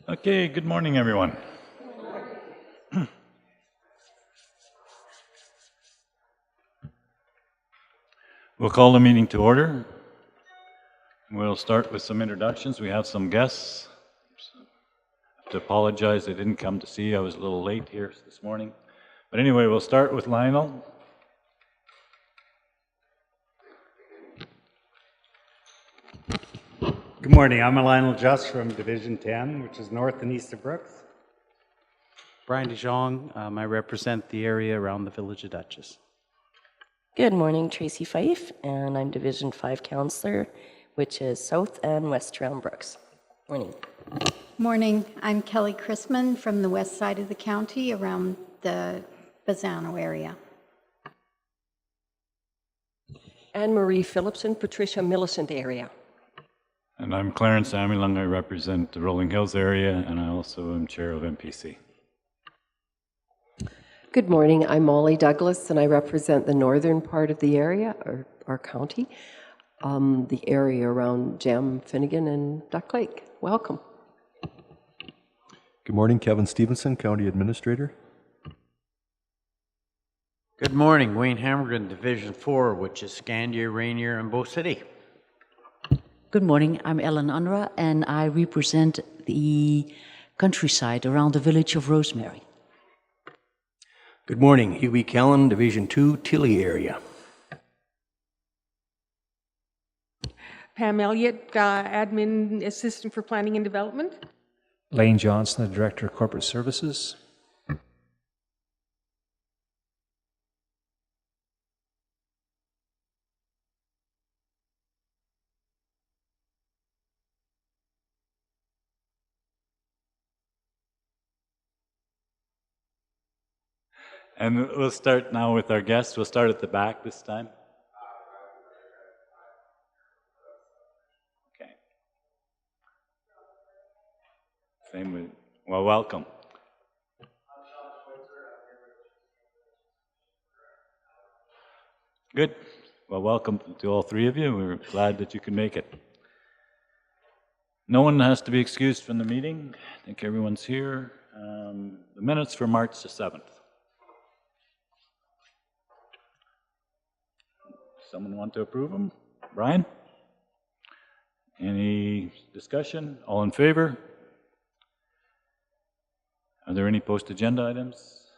Okay, good morning, everyone. We'll call the meeting to order. We'll start with some introductions. We have some guests. I have to apologize, I didn't come to see you. I was a little late here this morning. But anyway, we'll start with Lionel. Good morning. I'm Lionel Just from Division 10, which is north and east of Brooks. Brian DeJong. I represent the area around the village of Dutchess. Good morning, Tracy Fife, and I'm Division 5 Counselor, which is south and west around Brooks. Morning. Morning. I'm Kelly Chrisman from the west side of the county around the Bazzano area. Anne-Marie Phillipson, Patricia Millicent area. And I'm Clarence Amilung. I represent the Rolling Hills area, and I also am chair of MPC. Good morning, I'm Molly Douglas, and I represent the northern part of the area, or our county, the area around Jam, Finnegan, and Duck Lake. Welcome. Good morning, Kevin Stevenson, County Administrator. Good morning. Wayne Hammergan, Division 4, which is Scandia, Rainier, and Bow City. Good morning, I'm Ellen Unruh, and I represent the countryside around the village of Rosemary. Good morning, Huey Kellen, Division 2, Tilly area. Pam Elliott, Admin Assistant for Planning and Development. Lane Johnson, the Director of Corporate Services. And we'll start now with our guests. We'll start at the back this time. Okay. Same with, well, welcome. Good. Well, welcome to all three of you. We're glad that you could make it. No one has to be excused from the meeting. I think everyone's here. The minutes for March the 7th. Someone want to approve them? Brian? Any discussion? All in favor? Are there any post-agenda items?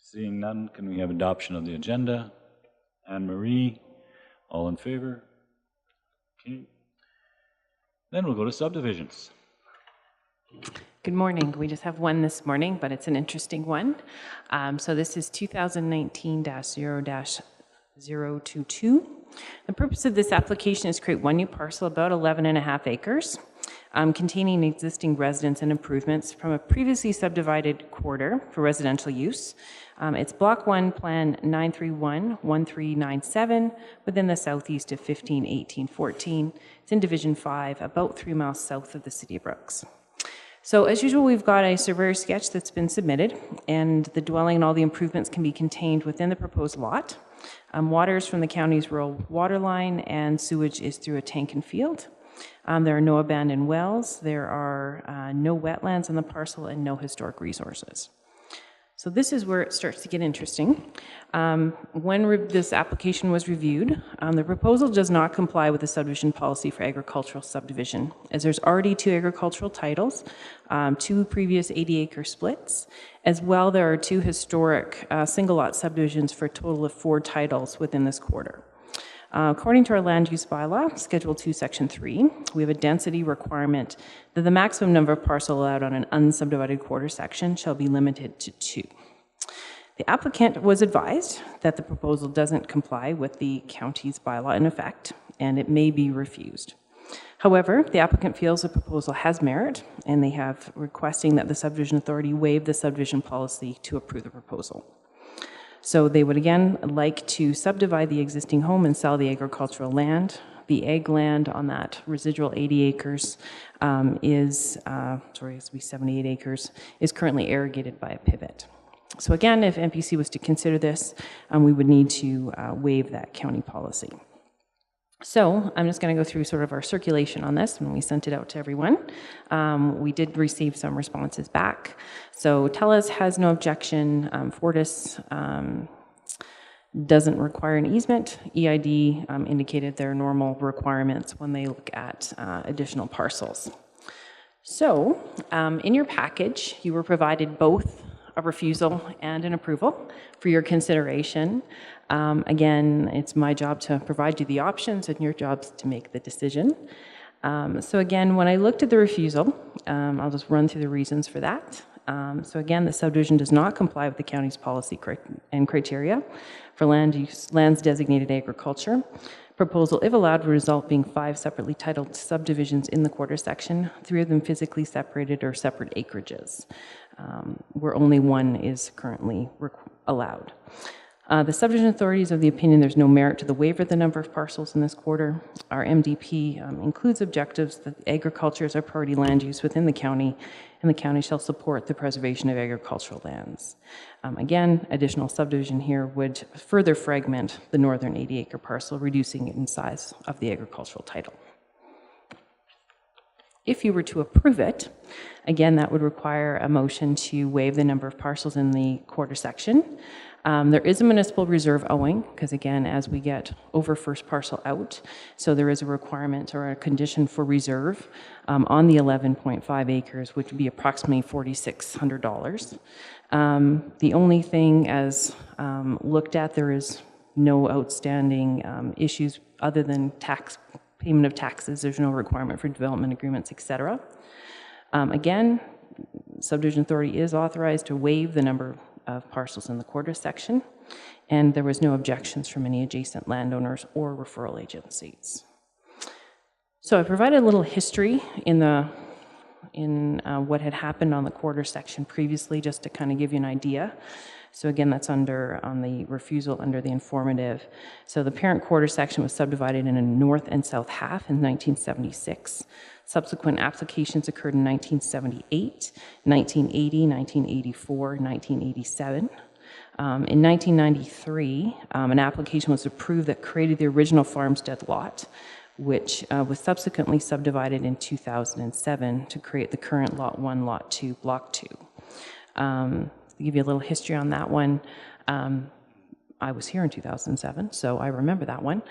Seeing none, can we have adoption of the agenda? Anne-Marie, all in favor? Okay. Then we'll go to subdivisions. Good morning. We just have one this morning, but it's an interesting one. So this is 2019-0-022. The purpose of this application is to create one new parcel, about 11.5 acres, containing existing residence and improvements from a previously subdivided quarter for residential use. It's Block 1, Plan 931-1397, within the southeast of 15-18-14. It's in Division 5, about 3 miles south of the city of Brooks. So as usual, we've got a surveyor sketch that's been submitted, and the dwelling and all the improvements can be contained within the proposed lot. Water is from the county's rural water line, and sewage is through a tank and field. There are no abandoned wells, there are no wetlands on the parcel, and no historic resources. So this is where it starts to get interesting. When this application was reviewed, the proposal does not comply with the subdivision policy for agricultural subdivision, as there's already 2 agricultural titles, 2 previous 80-acre splits. As well, there are 2 historic single-lot subdivisions for a total of 4 titles within this quarter. According to our land use bylaw, Schedule 2, Section 3, we have a density requirement that the maximum number of parcels allowed on an unsubdivided quarter section shall be limited to 2. The applicant was advised that the proposal doesn't comply with the county's bylaw in effect, and it may be refused. However, the applicant feels the proposal has merit, and they have requesting that the subdivision authority waive the subdivision policy to approve the proposal. So they would again like to subdivide the existing home and sell the agricultural land. The ag land on that residual 80 acres is 78 acres, is currently irrigated by a pivot. So again, if MPC was to consider this, we would need to waive that county policy. So I'm just going to go through sort of our circulation on this when we sent it out to everyone. We did receive some responses back. So TELUS has no objection. Fortis doesn't require an easement. EID indicated their normal requirements when they look at additional parcels. So in your package, you were provided both a refusal and an approval for your consideration. Again, it's my job to provide you the options and your job to make the decision. So again, when I looked at the refusal, I'll just run through the reasons for that. So again, the subdivision does not comply with the county's policy and criteria for lands designated agriculture. Proposal, if allowed, would result being 5 separately titled subdivisions in the quarter section, 3 of them physically separated or separate acreages, where only 1 is currently allowed. The subdivision authority is of the opinion there's no merit to the waiver of the number of parcels in this quarter. Our MDP includes objectives that agriculture is our priority land use within the county, and the county shall support the preservation of agricultural lands. Again, additional subdivision here would further fragment the northern 80-acre parcel, reducing it in size of the agricultural title. If you were to approve it, again, that would require a motion to waive the number of parcels in the quarter section. There is a municipal reserve owing, because again, as we get over first parcel out, so there is a requirement or a condition for reserve on the 11.5 acres, which would be approximately $4,600. The only thing as looked at, there is no outstanding issues other than payment of taxes. There's no requirement for development agreements, etc. Again, subdivision authority is authorized to waive the number of parcels in the quarter section, and there was no objections from any adjacent landowners or referral agencies. So I provided a little history in what had happened on the quarter section previously, just to kind of give you an idea. So again, that's on the refusal under the informative. So the parent quarter section was subdivided in a north and south half in 1976. Subsequent applications occurred in 1978, 1980, 1984, 1987. In 1993, an application was approved that created the original farmstead lot, which was subsequently subdivided in 2007 to create the current Lot 1, Lot 2, Block 2. To give you a little history on that one, I was here in 2007, so I remember that one.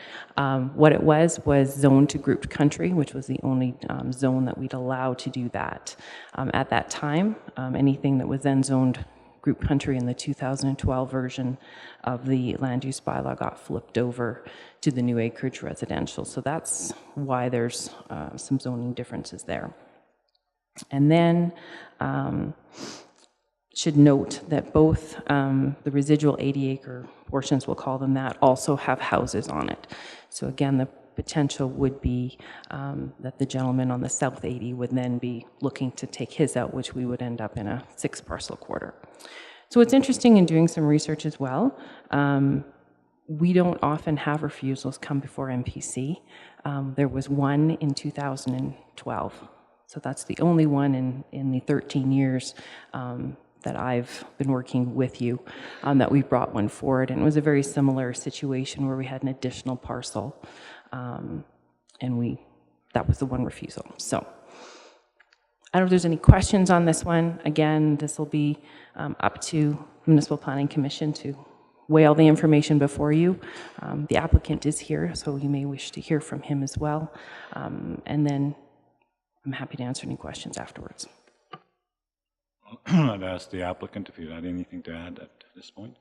What it was zoned to grouped country, which was the only zone that we'd allow to do that. At that time, anything that was then zoned group country in the 2012 version of the land use bylaw got flipped over to the new acreage residential. So that's why there's some zoning differences there. And then should note that both the residual 80-acre portions, we'll call them that, also have houses on it. So again, the potential would be that the gentleman on the south 80 would then be looking to take his out, which we would end up in a 6-parcel quarter. So what's interesting in doing some research as well, we don't often have refusals come before MPC. There was one in 2012. So that's the only one in the 13 years that I've been working with you that we brought one forward. And it was a very similar situation where we had an additional parcel and that was the one refusal. So I don't know if there's any questions on this one. Again, this will be up to Municipal Planning Commission to weigh all the information before you. The applicant is here, so you may wish to hear from him as well. And then I'm happy to answer any questions afterwards. I've asked the applicant if you had anything to add at this point.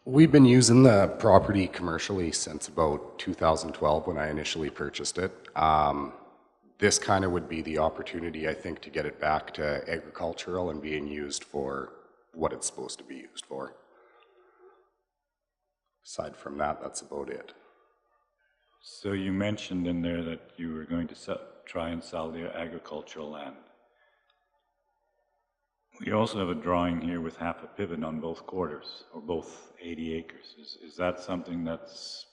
We've been using the property commercially since about 2012 when I initially purchased it. This kind of would be the opportunity, I think, to get it back to agricultural and being used for what it's supposed to be used for. Aside from that, that's about it. So you mentioned in there that you were going to try and sell the agricultural land. We also have a drawing here with half a pivot on both quarters, or both 80 acres. Is that something that's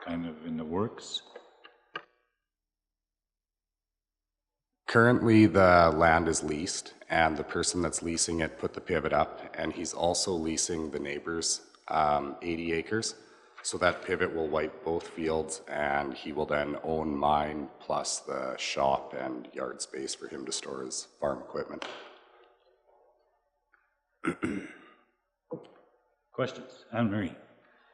kind of in the works? Currently, the land is leased, and the person that's leasing it put the pivot up, and he's also leasing the neighbors 80 acres. So that pivot will wipe both fields, and he will then own mine plus the shop and yard space for him to store his farm equipment. Questions? Anne-Marie?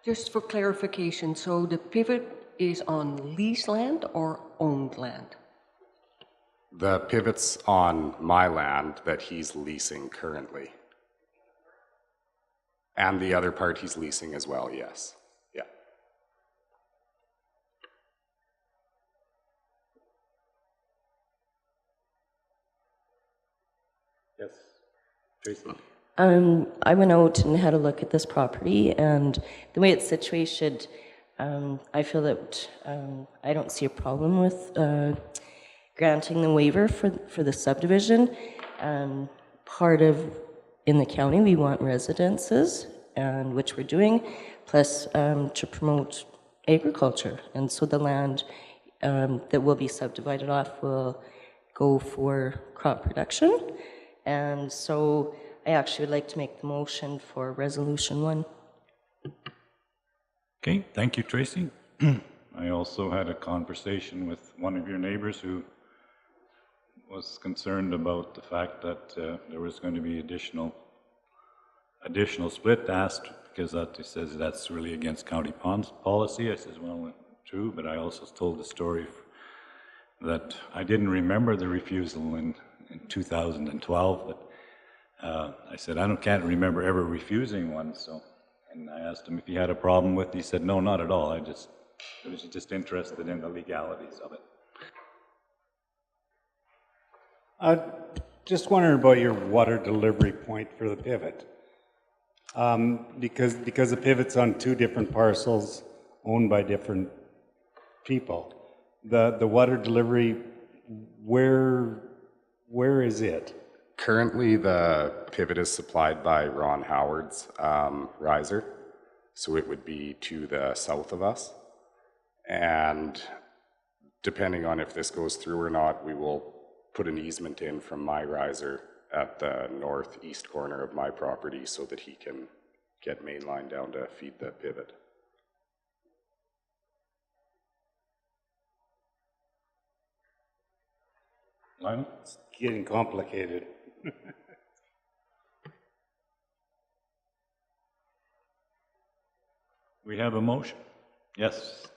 Just for clarification, so the pivot is on leased land or owned land? The pivot's on my land that he's leasing currently. And the other part he's leasing as well, yes. Yeah. Yes. Tracy? I went out and had a look at this property, and the way it's situated, I feel that I don't see a problem with granting the waiver for the subdivision. In the county, we want residences, and which we're doing, plus to promote agriculture. And so the land that will be subdivided off will go for crop production. And so I actually would like to make the motion for Resolution 1. Okay, thank you, Tracy. I also had a conversation with one of your neighbors who was concerned about the fact that there was going to be additional split, asked because that he says that's really against county policy. I says, well, true, but I also told the story that I didn't remember the refusal in 2012, but I said, can't remember ever refusing one, and I asked him if he had a problem with it. He said, no, not at all. I was just interested in the legalities of it. Just wondering about your water delivery point for the pivot. Because the pivot's on two different parcels owned by different people. The water delivery, where is it? Currently, the pivot is supplied by Ron Howard's riser, so it would be to the south of us. And depending on if this goes through or not, we will put an easement in from my riser at the northeast corner of my property so that he can get main line down to feed the pivot. Lionel? It's getting complicated. We have a motion. Yes.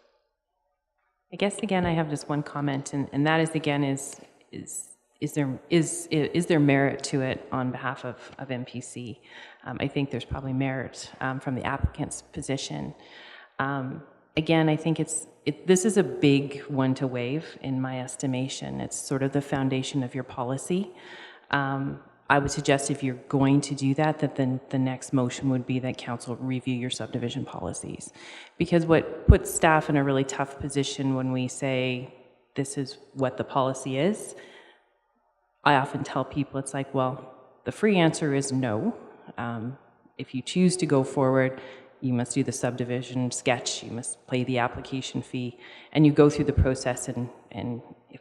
I guess again, I have just one comment, and that is again is there merit to it on behalf of MPC? I think there's probably merit from the applicant's position. Again, I think this is a big one to waive in my estimation. It's sort of the foundation of your policy. I would suggest if you're going to do that, that then the next motion would be that council review your subdivision policies. Because what puts staff in a really tough position when we say this is what the policy is, I often tell people it's like, well, the free answer is no. If you choose to go forward, you must do the subdivision sketch, you must pay the application fee, and you go through the process, and if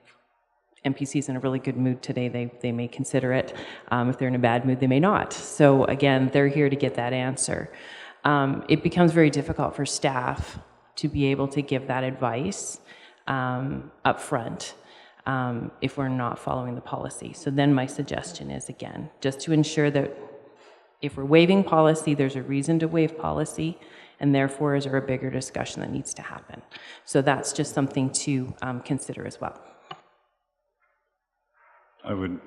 MPC is in a really good mood today, they may consider it. If they're in a bad mood, they may not. So again, they're here to get that answer. It becomes very difficult for staff to be able to give that advice up front if we're not following the policy. So then my suggestion is, again, just to ensure that if we're waiving policy, there's a reason to waive policy, and therefore is there a bigger discussion that needs to happen. So that's just something to consider as well. I would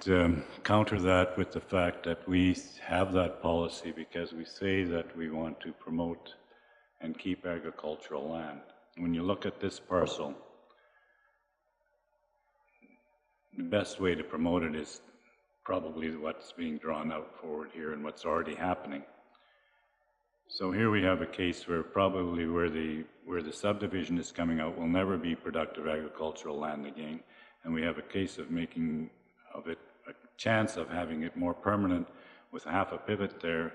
counter that with the fact that we have that policy because we say that we want to promote and keep agricultural land. When you look at this parcel, the best way to promote it is probably what's being drawn out forward here and what's already happening. So here we have a case where probably where the subdivision is coming out will never be productive agricultural land again, and we have a case of making of it a chance of having it more permanent with half a pivot there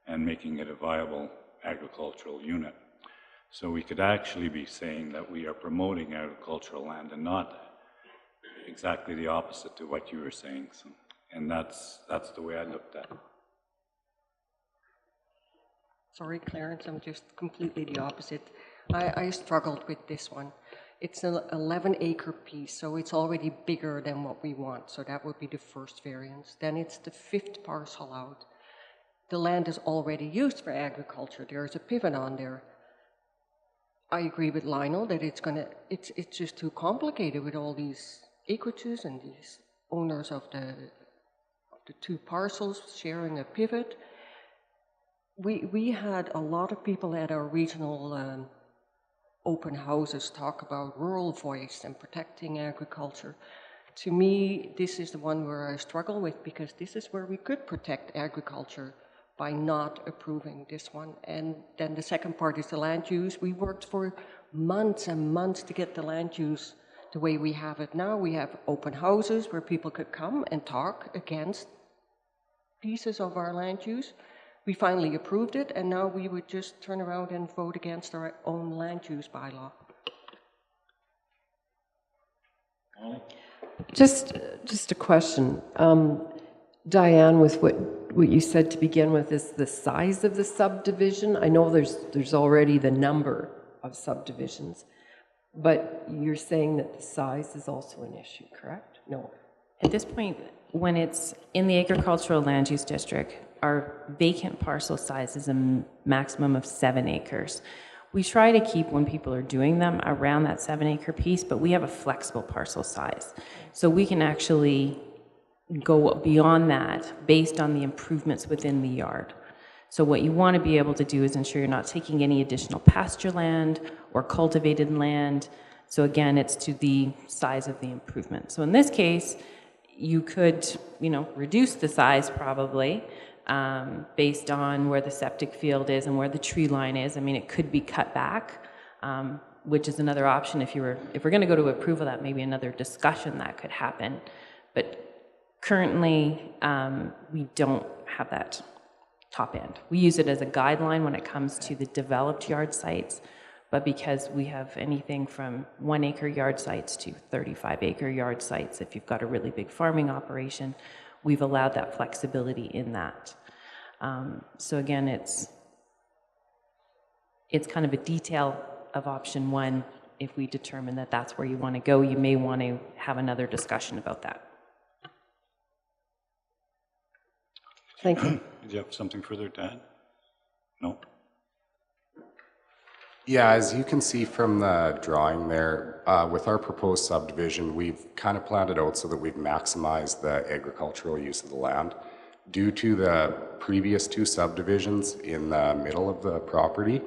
and making it a viable agricultural unit. So we could actually be saying that we are promoting agricultural land and not exactly the opposite to what you were saying. So, and that's the way I looked at it. Sorry, Clarence, I'm just completely the opposite. I struggled with this one. It's an 11-acre piece, so it's already bigger than what we want. So that would be the first variance. Then it's the 5th parcel out. The land is already used for agriculture. There's a pivot on there. I agree with Lionel that it's just too complicated with all these acreages and these owners of the 2 parcels sharing a pivot. We had a lot of people at our regional open houses talk about rural voice and protecting agriculture. To me, this is the one where I struggle with, because this is where we could protect agriculture by not approving this one. And then the second part is the land use. We worked for months and months to get the land use the way we have it now. We have open houses where people could come and talk against pieces of our land use. We finally approved it, and now we would just turn around and vote against our own land use bylaw. Just a question. Diane, with what you said to begin with, is the size of the subdivision. I know there's already the number of subdivisions, but you're saying that the size is also an issue, correct? No. At this point, when it's in the agricultural land use district, our vacant parcel size is a maximum of 7 acres. We try to keep, when people are doing them, around that 7-acre piece, but we have a flexible parcel size. So we can actually go beyond that based on the improvements within the yard. So what you want to be able to do is ensure you're not taking any additional pasture land or cultivated land. So again, it's to the size of the improvement. So in this case, you could, reduce the size probably, based on where the septic field is and where the tree line is. I mean, it could be cut back, which is another option. If we're going to go to approval, that may be another discussion that could happen. But currently, we don't have that top end. We use it as a guideline when it comes to the developed yard sites, but because we have anything from 1-acre yard sites to 35-acre yard sites, if you've got a really big farming operation, we've allowed that flexibility in that. So again, it's kind of a detail of option 1. If we determine that that's where you want to go, you may want to have another discussion about that. Thank you. Did you have something further to add? No? Yeah, as you can see from the drawing there, with our proposed subdivision, we've kind of planned it out so that we've maximized the agricultural use of the land. Due to the previous 2 subdivisions in the middle of the property,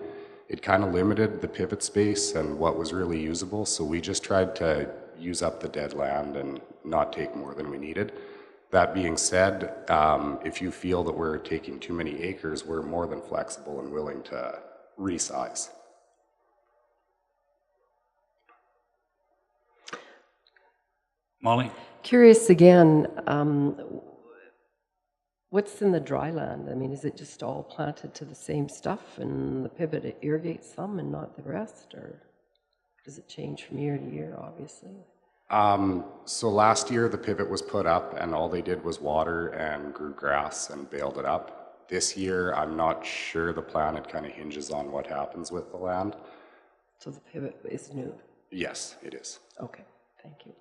it kind of limited the pivot space and what was really usable, so we just tried to use up the dead land and not take more than we needed. That being said, if you feel that we're taking too many acres, we're more than flexible and willing to resize. Molly? Curious again, what's in the dry land? I mean, is it just all planted to the same stuff and the pivot irrigates some and not the rest? Or does it change from year to year, obviously? So last year the pivot was put up and all they did was water and grew grass and baled it up. This year, I'm not sure the plan. It kind of hinges on what happens with the land. So the pivot is new? Yes, it is. Okay, thank you.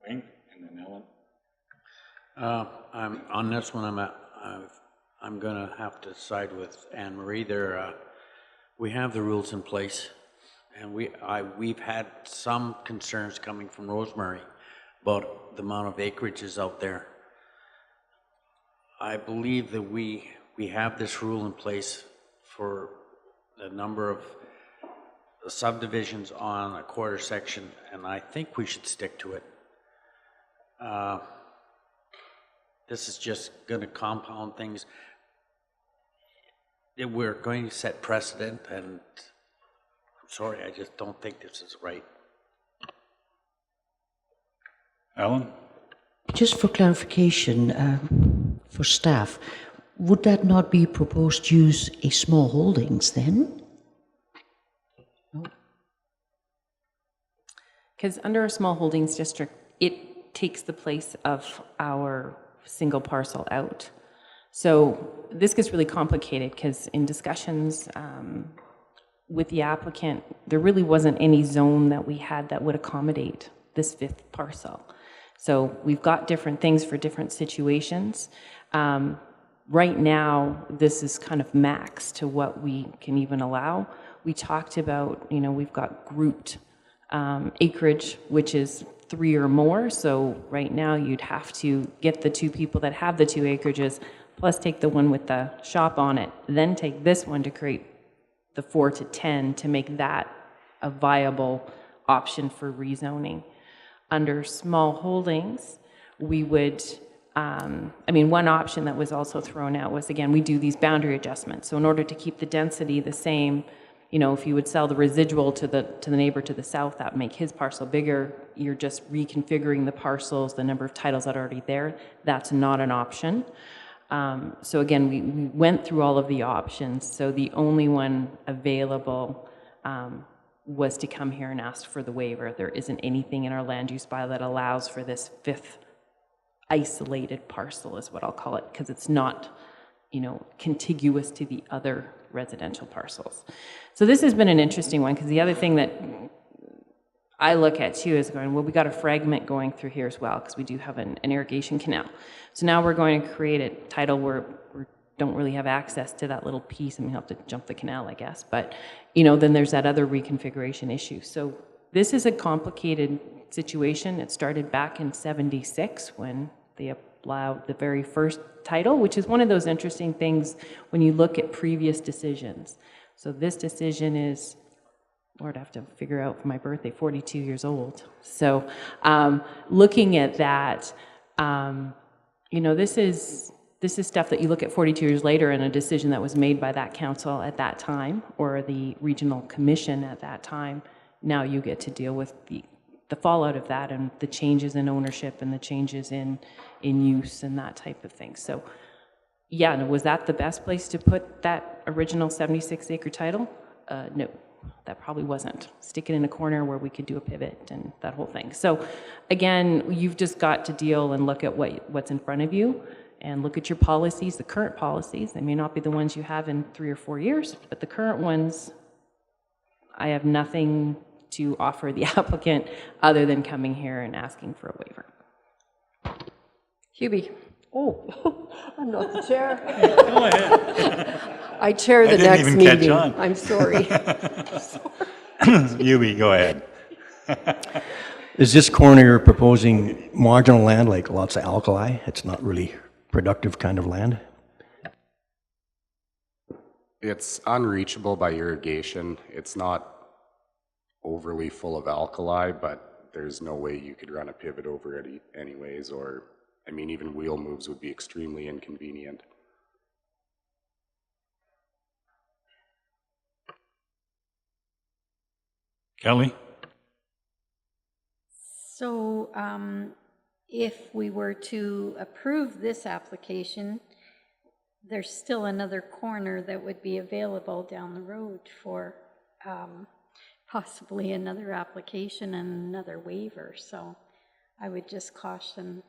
Wayne and then Ellen. I'm on this one. I'm going to have to side with Anne Marie. We have the rules in place, and we've had some concerns coming from Rosemary about the amount of acreages out there. I believe that we have this rule in place for the number of subdivisions on a quarter section, and I think we should stick to it. This is just going to compound things. We're going to set precedent, and I'm sorry, I just don't think this is right. Alan? Just for clarification, for staff, would that not be proposed use a small holdings then? Because under a small holdings district, it takes the place of our single parcel out. So this gets really complicated because in discussions with the applicant, there really wasn't any zone that we had that would accommodate this 5th parcel. So we've got different things for different situations. Right now, this is kind of max to what we can even allow. We talked about, you know, we've got grouped acreage, which is 3 or more. So right now, you'd have to get the 2 people that have the 2 acreages, plus take the one with the shop on it, then take this one to create the 4 to 10 to make that a viable option for rezoning. Under small holdings, we would, one option that was also thrown out was, again, we do these boundary adjustments. So in order to keep the density the same, you know, if you would sell the residual to the neighbor to the south, that would make his parcel bigger. You're just reconfiguring the parcels, the number of titles that are already there. That's not an option. So again, we went through all of the options. So the only one available was to come here and ask for the waiver. There isn't anything in our land use bylaw that allows for this 5th isolated parcel, is what I'll call it, because it's not, you know, contiguous to the other residential parcels. So this has been an interesting one, because the other thing that I look at too is going, well, we got a fragment going through here as well, because we do have an irrigation canal. So now we're going to create a title where we don't really have access to that little piece, and we have to jump the canal, I guess. But, you know, then there's that other reconfiguration issue. So this is a complicated situation. It started back in '76 when they allowed the very first title, which is one of those interesting things when you look at previous decisions. So this decision is, Lord, I have to figure out for my birthday, 42 years old. So looking at that, you know, this is stuff that you look at 42 years later in a decision that was made by that council at that time or the regional commission at that time. Now you get to deal with the fallout of that and the changes in ownership and the changes in use and that type of thing. So yeah, and was that the best place to put that original 76-acre title? No, that probably wasn't. Stick it in a corner where we could do a pivot and that whole thing. So again, you've just got to deal and look at what's in front of you and look at your policies, the current policies. They may not be the ones you have in 3 or 4 years, but the current ones, I have nothing to offer the applicant other than coming here and asking for a waiver. Hubie. Oh, I'm not the chair. Go ahead. I chair the next even meeting. catch on. I'm sorry. Yui, go ahead. Is this corner you're proposing marginal land, like lots of alkali? It's not really productive kind of land? It's unreachable by irrigation. It's not overly full of alkali, but there's no way you could run a pivot over it anyways, or, I mean, even wheel moves would be extremely inconvenient. Kelly? So if we were to approve this application, there's still another corner that would be available down the road for possibly another application and another waiver. So I would just caution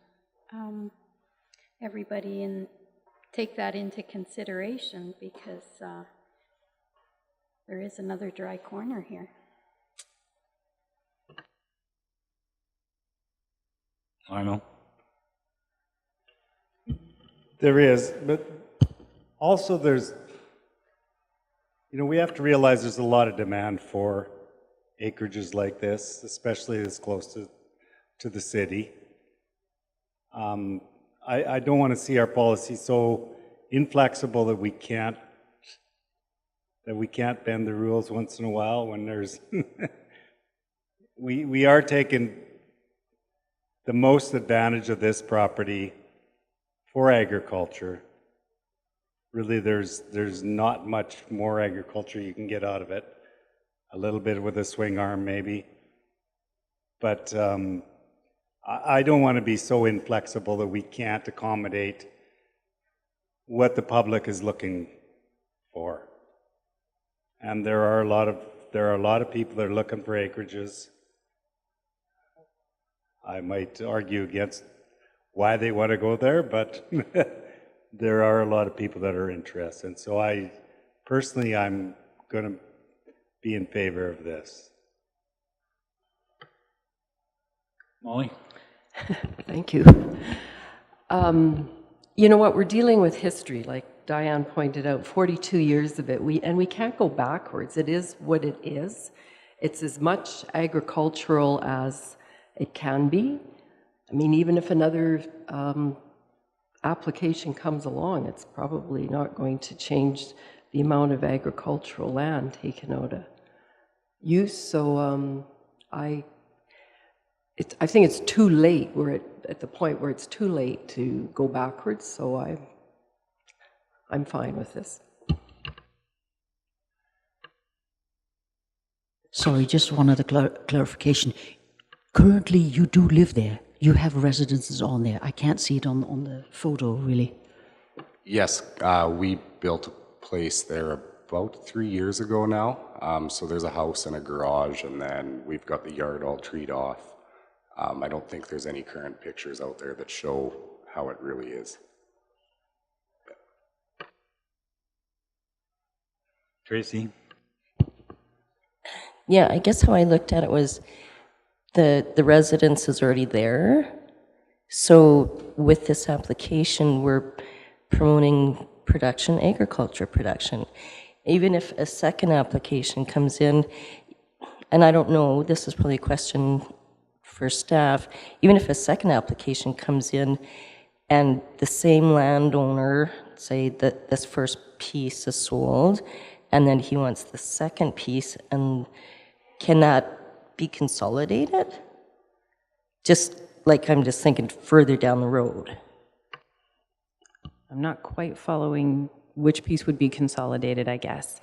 everybody and take that into consideration, because there is another dry corner here. I know. There is, but also there's, you know, we have to realize there's a lot of demand for acreages like this, especially this close to the city. I don't want to see our policy so inflexible that we can't bend the rules once in a while when there's we are taking the most advantage of this property for agriculture. Really, there's not much more agriculture you can get out of it. A little bit with a swing arm, maybe. But I don't want to be so inflexible that we can't accommodate what the public is looking for. And there are a lot of people that are looking for acreages. I might argue against why they want to go there, but there are a lot of people that are interested. And so personally, I'm going to be in favor of this. Molly? Thank you. You know what, we're dealing with history, like Diane pointed out, 42 years of it, and we can't go backwards. It is what it is. It's as much agricultural as it can be. I mean, even if another application comes along, it's probably not going to change the amount of agricultural land taken out of use. So I think it's too late. We're at the point where it's too late to go backwards, so I'm fine with this. Sorry, just one other clarification. Currently, you do live there. You have residences on there. I can't see it on the photo, really. Yes, we built a place there about 3 years ago now. So there's a house and a garage, and then we've got the yard all treed off. I don't think there's any current pictures out there that show how it really is. Tracy? Yeah, I guess how I looked at it was the residence is already there. So with this application, we're promoting production, agriculture production. Even if a second application comes in, and I don't know, this is probably a question for staff, even if a second application comes in and the same landowner, say that this first piece is sold, and then he wants the second piece, and can that be consolidated? Just like I'm just thinking further down the road. I'm not quite following which piece would be consolidated, I guess.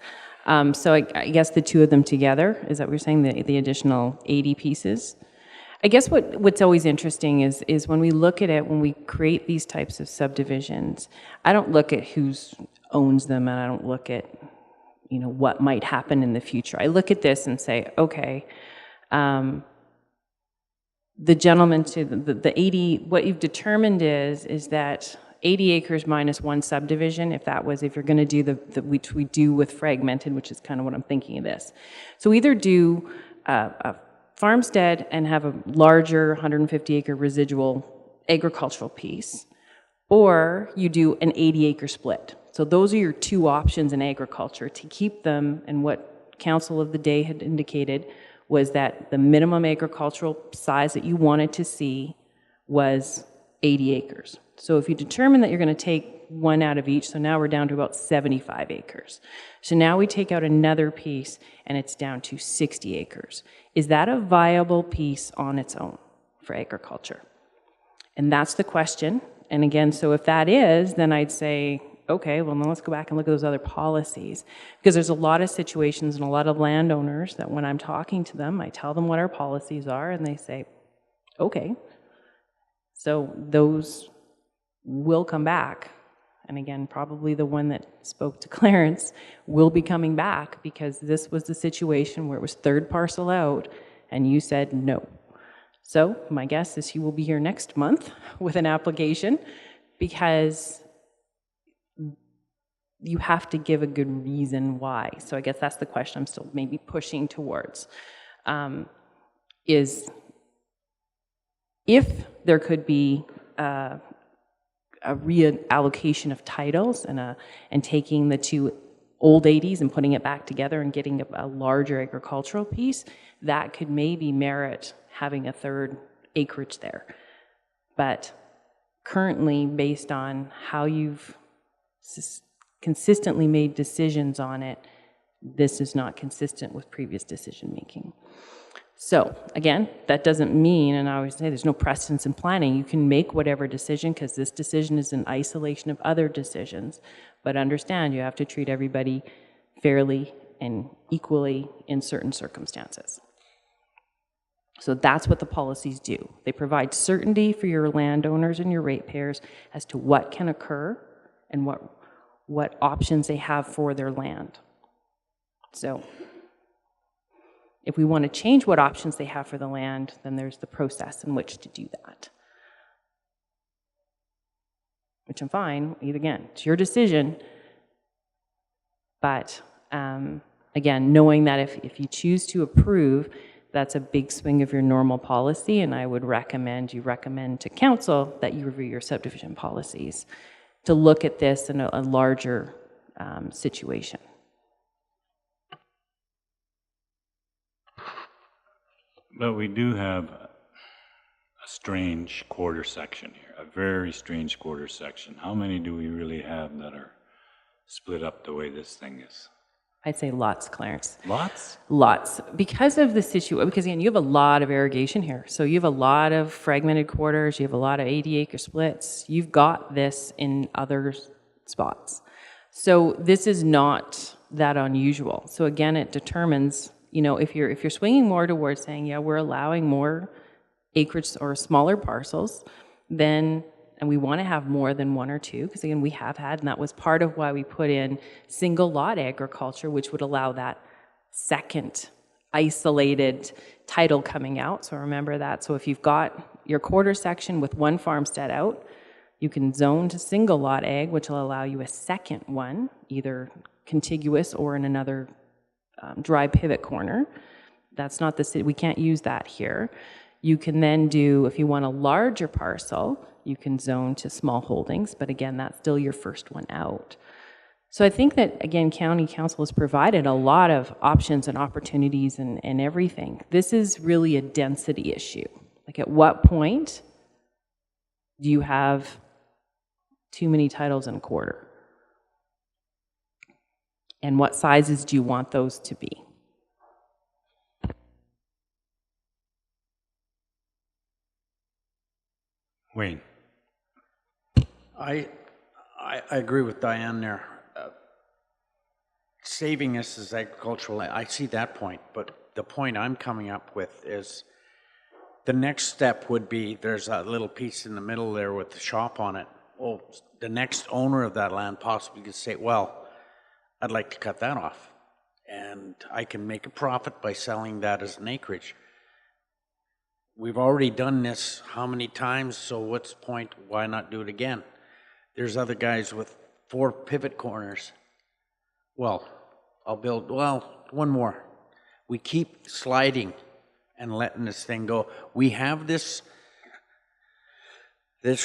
So I guess the two of them together, is that what you're saying, the additional 80 pieces? I guess what's always interesting is when we look at it, when we create these types of subdivisions, I don't look at who owns them, and I don't look at, you know, what might happen in the future. I look at this and say, okay, the gentleman to the 80, what you've determined is that 80 acres minus one subdivision, if you're going to do which we do with fragmented, which is kind of what I'm thinking of this. So either do a farmstead and have a larger 150 acre residual agricultural piece, or you do an 80 acre split. So those are your two options in agriculture to keep them, and what Council of the Day had indicated was that the minimum agricultural size that you wanted to see was 80 acres. So if you determine that you're going to take one out of each, so now we're down to about 75 acres. So now we take out another piece and it's down to 60 acres. Is that a viable piece on its own for agriculture? And that's the question. And again, so if that is, then I'd say, okay, well, now let's go back and look at those other policies. Because there's a lot of situations and a lot of landowners that when I'm talking to them, I tell them what our policies are, and they say, okay. So those will come back. And again, probably the one that spoke to Clarence will be coming back, because this was the situation where it was third parcel out, and you said no. So my guess is he will be here next month with an application, because you have to give a good reason why. So I guess that's the question I'm still maybe pushing towards, is if there could be a reallocation of titles and taking the two old 80s and putting it back together and getting a larger agricultural piece, that could maybe merit having a third acreage there. But currently, based on how you've consistently made decisions on it, this is not consistent with previous decision making. So again, that doesn't mean, and I always say there's no precedence in planning, you can make whatever decision, because this decision is in isolation of other decisions, but understand you have to treat everybody fairly and equally in certain circumstances. So that's what the policies do. They provide certainty for your landowners and your ratepayers as to what can occur and what options they have for their land. So if we want to change what options they have for the land, then there's the process in which to do that. which I'm fine. Again, it's your decision. But again, knowing that if you choose to approve, that's a big swing of your normal policy, and I would recommend to council that you review your subdivision policies to look at this in a larger situation. But we do have a strange quarter section here, a very strange quarter section. How many do we really have that are split up the way this thing is? I'd say lots, Clarence. Lots? Lots. Because of the situation, because again, you have a lot of irrigation here. So you have a lot of fragmented quarters, you have a lot of 80-acre splits. You've got this in other spots. So this is not that unusual. So again, it determines, you know, if you're swinging more towards saying, yeah, we're allowing more acreage or smaller parcels, then, and we want to have more than one or two, because again, we have had, and that was part of why we put in single lot agriculture, which would allow that second isolated title coming out. So remember that. So if you've got your quarter section with one farmstead out, you can zone to single lot ag, which will allow you a second one, either contiguous or in another dry pivot corner. That's not the city, we can't use that here. You can then do, if you want a larger parcel, you can zone to small holdings, but again, that's still your first one out. So I think that, again, county council has provided a lot of options and opportunities and everything. This is really a density issue. Like, at what point do you have too many titles in a quarter? And what sizes do you want those to be? Wayne. I agree with Diane there. Saving us as agricultural, I see that point, but the point I'm coming up with is the next step would be, there's a little piece in the middle there with the shop on it. Well, the next owner of that land possibly could say, well, I'd like to cut that off, and I can make a profit by selling that as an acreage. We've already done this how many times, so what's the point? Why not do it again? There's other guys with 4 pivot corners. Well, I'll build, well, one more. We keep sliding and letting this thing go. We have this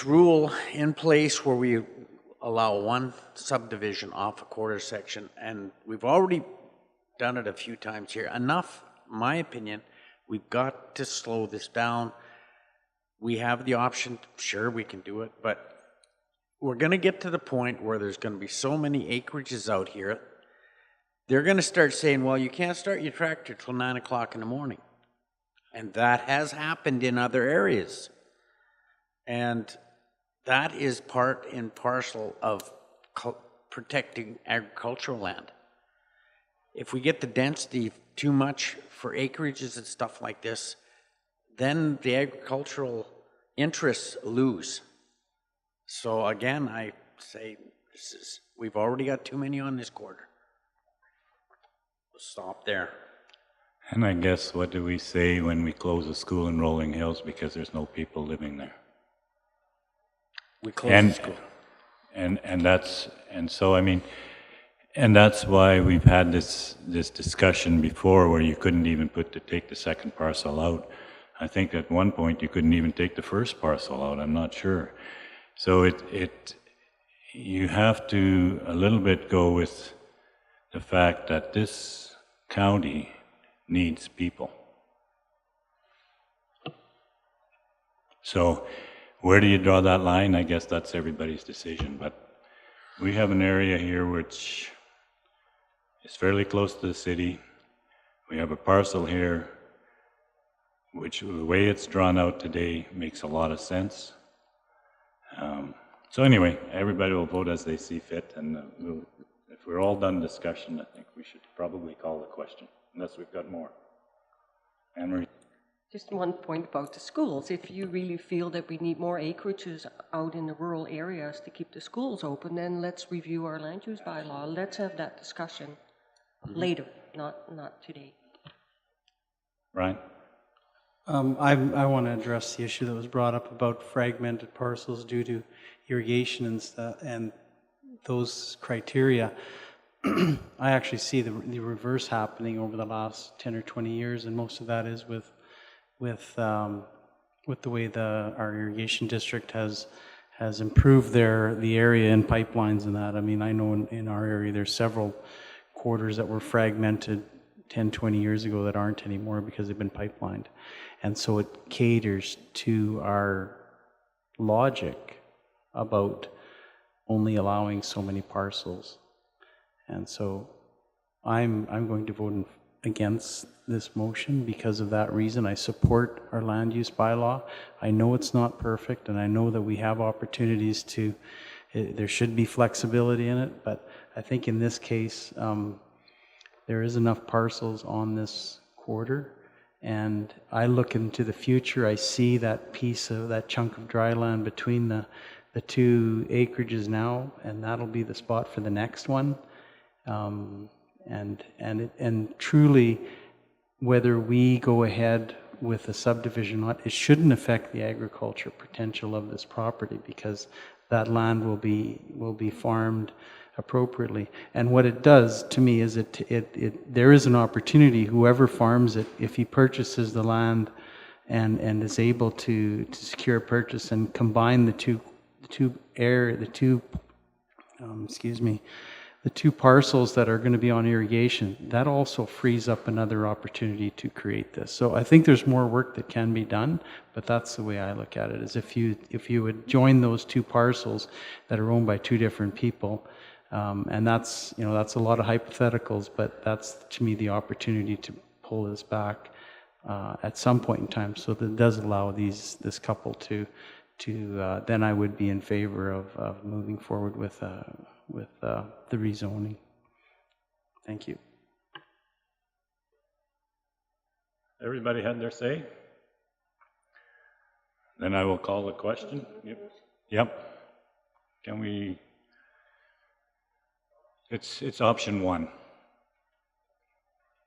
rule in place where we allow one subdivision off a quarter section, and we've already done it a few times here. Enough, in my opinion. We've got to slow this down. We have the option, sure, we can do it, but we're going to get to the point where there's going to be so many acreages out here, they're going to start saying, well, you can't start your tractor till 9 o'clock in the morning. And that has happened in other areas. And that is part and parcel of protecting agricultural land. If we get the density too much for acreages and stuff like this, then the agricultural interests lose. So again, I say we've already got too many on this quarter. We'll stop there. And I guess, what do we say when we close a school in Rolling Hills because there's no people living there? We close the school. And that's why we've had this discussion before, where you couldn't even take the second parcel out. I think at one point you couldn't even take the first parcel out. I'm not sure. So you have to a little bit go with the fact that this county needs people. So where do you draw that line? I guess that's everybody's decision. But we have an area here which is fairly close to the city. We have a parcel here which, the way it's drawn out today, makes a lot of sense. So anyway, everybody will vote as they see fit, and if we're all done discussion, I think we should probably call the question, unless we've got more. Anne-Marie? Just one point about the schools. If you really feel that we need more acreages out in the rural areas to keep the schools open, then let's review our land use bylaw. Let's have that discussion later, not today. Ryan? I want to address the issue that was brought up about fragmented parcels due to irrigation and stuff, and those criteria. I actually see the reverse happening over the last 10 or 20 years, and most of that is with the way our irrigation district has improved the area and pipelines and that. I mean, I know in our area there's several quarters that were fragmented 10, 20 years ago that aren't anymore because they've been pipelined. And so it caters to our logic about only allowing so many parcels. And so I'm going to vote against this motion because of that reason. I support our land use bylaw. I know it's not perfect, and I know that we have opportunities there should be flexibility in it, but I think in this case, there is enough parcels on this quarter, and I look into the future. I see that chunk of dry land between the two acreages now, and that'll be the spot for the next one. And truly, whether we go ahead with a subdivision or not, it shouldn't affect the agriculture potential of this property because that land will be farmed appropriately. And what it does to me is there is an opportunity, whoever farms it, if he purchases the land and is able to secure a purchase and combine the two parcels that are going to be on irrigation, that also frees up another opportunity to create this. So I think there's more work that can be done, but that's the way I look at it, is if you would join those two parcels that are owned by two different people, and that's a lot of hypotheticals, but that's to me the opportunity to pull this back at some point in time. So that does allow this couple to then I would be in favor of moving forward with the rezoning. Thank you. Everybody had their say? Then I will call the question. Yep. Can we? It's option one.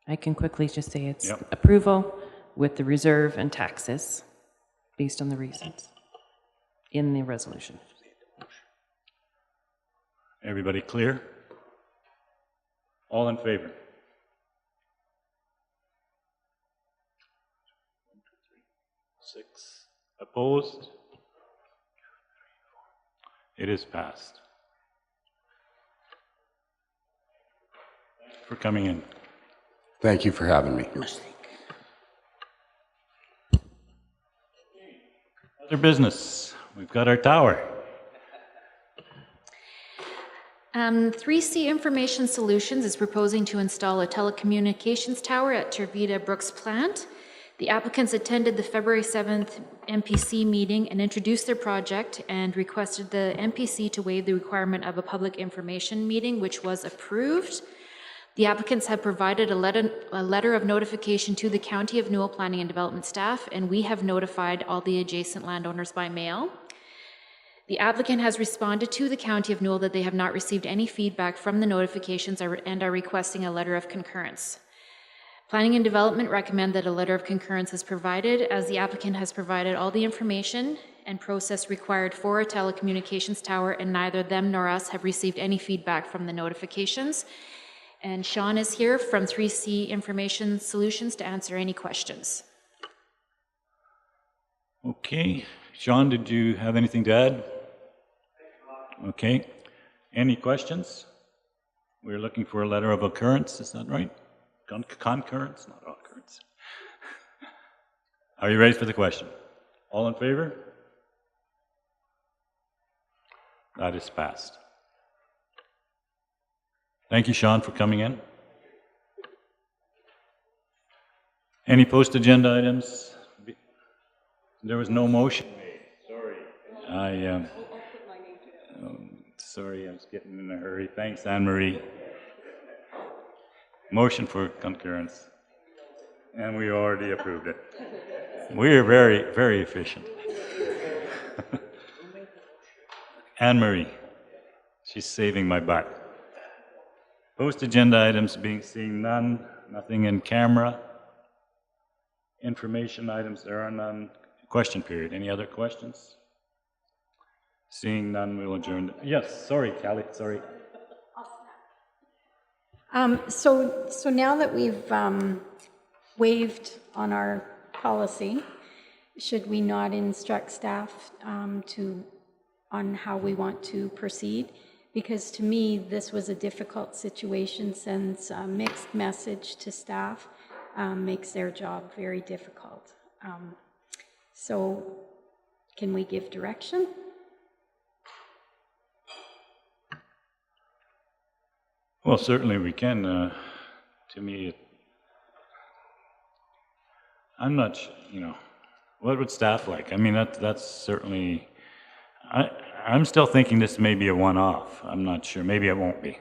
I can quickly just say it's approval with the reserve and taxes based on the reasons in the resolution. Everybody clear? All in favor? 6 opposed? It is passed. Thank you for coming in. Thank you for having me. Other business. We've got our tower. 3C Information Solutions is proposing to install a telecommunications tower at Tervita Brooks plant. The applicants attended the February 7th MPC meeting and introduced their project and requested the MPC to waive the requirement of a public information meeting, which was approved. The applicants have provided a letter of notification to the County of Newell Planning and Development staff, and we have notified all the adjacent landowners by mail. The applicant has responded to the County of Newell that they have not received any feedback from the notifications and are requesting a letter of concurrence. Planning and Development recommend that a letter of concurrence is provided, as the applicant has provided all the information and process required for a telecommunications tower, and neither them nor us have received any feedback from the notifications. And Sean is here from 3C Information Solutions to answer any questions. Okay. Sean, did you have anything to add? Okay. Any questions? We're looking for a letter of occurrence, is that right? Concurrence, not occurrence. Are you ready for the question? All in favor? That is passed. Thank you, Sean, for coming in. Any post-agenda items? There was no motion made. Sorry. Sorry, I was getting in a hurry. Thanks, Anne-Marie. Motion for concurrence. And we already approved it. We are very, very efficient. Anne-Marie. She's saving my butt. Post-agenda items seeing none. Nothing in camera. information items, there are none. Question period. Any other questions? Seeing none, we'll adjourn. Yes, sorry, Callie, sorry. So now that we've waived on our policy, should we not instruct staff on how we want to proceed? Because to me, this was a difficult situation, sends a mixed message to staff, makes their job very difficult. So can we give direction? Well, certainly we can. To me, I'm not, what would staff like? I mean, that's certainly, I'm still thinking this may be a one-off. I'm not sure. Maybe it won't be.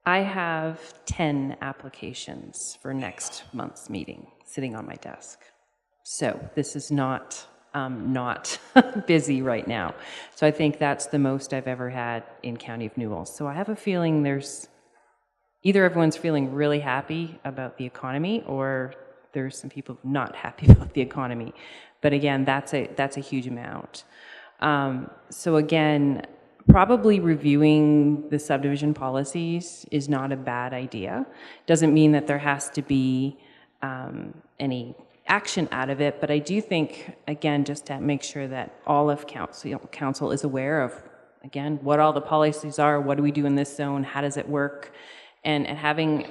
I have 10 applications for next month's meeting sitting on my desk. So this is not busy right now. So I think that's the most I've ever had in County of Newell. So I have a feeling there's either everyone's feeling really happy about the economy or there's some people not happy about the economy. But again, that's a huge amount. So again, probably reviewing the subdivision policies is not a bad idea. Doesn't mean that there has to be any action out of it, but I do think, again, just to make sure that all of council is aware of, again, what all the policies are, what do we do in this zone, how does it work, and having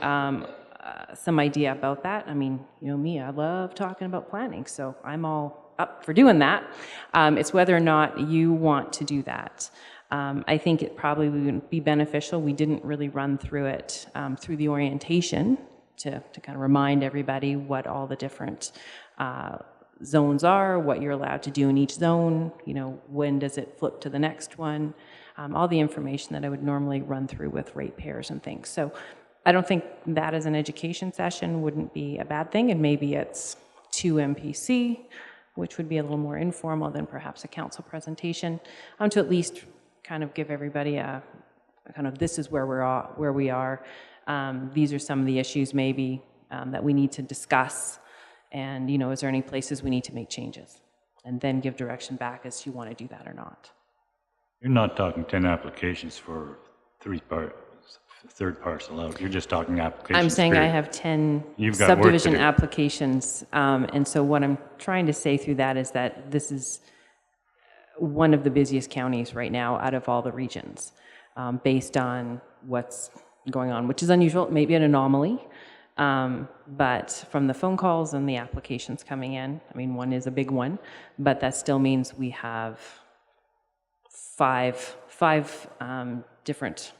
some idea about that. I mean, you know me, I love talking about planning, so I'm all up for doing that. It's whether or not you want to do that. I think it probably would be beneficial. We didn't really run through it through the orientation to kind of remind everybody what all the different zones are, what you're allowed to do in each zone, when does it flip to the next one, all the information that I would normally run through with ratepayers and things. So I don't think that as an education session wouldn't be a bad thing, and maybe it's 2 MPC, which would be a little more informal than perhaps a council presentation, to at least kind of give everybody a kind of, this is where we are. These are some of the issues maybe that we need to discuss, and is there any places we need to make changes, and then give direction back as you want to do that or not. You're not talking 10 applications for third parcel out. You're just talking applications. I'm saying period. I have 10 You've got work to subdivision do. applications, and so what I'm trying to say through that is that this is one of the busiest counties right now out of all the regions, based on what's going on, which is unusual, maybe an anomaly, but from the phone calls and the applications coming in, I mean, one is a big one, but that still means we have five different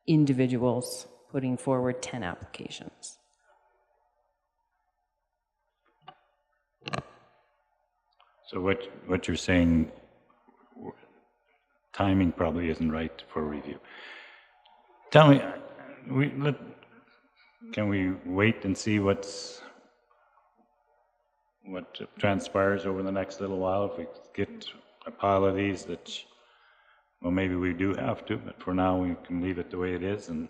individuals putting forward 10 applications. So what you're saying, timing probably isn't right for review. Tell me, can we wait and see what transpires over the next little while if we get a pile of these that, well, maybe we do have to, but for now we can leave it the way it is, and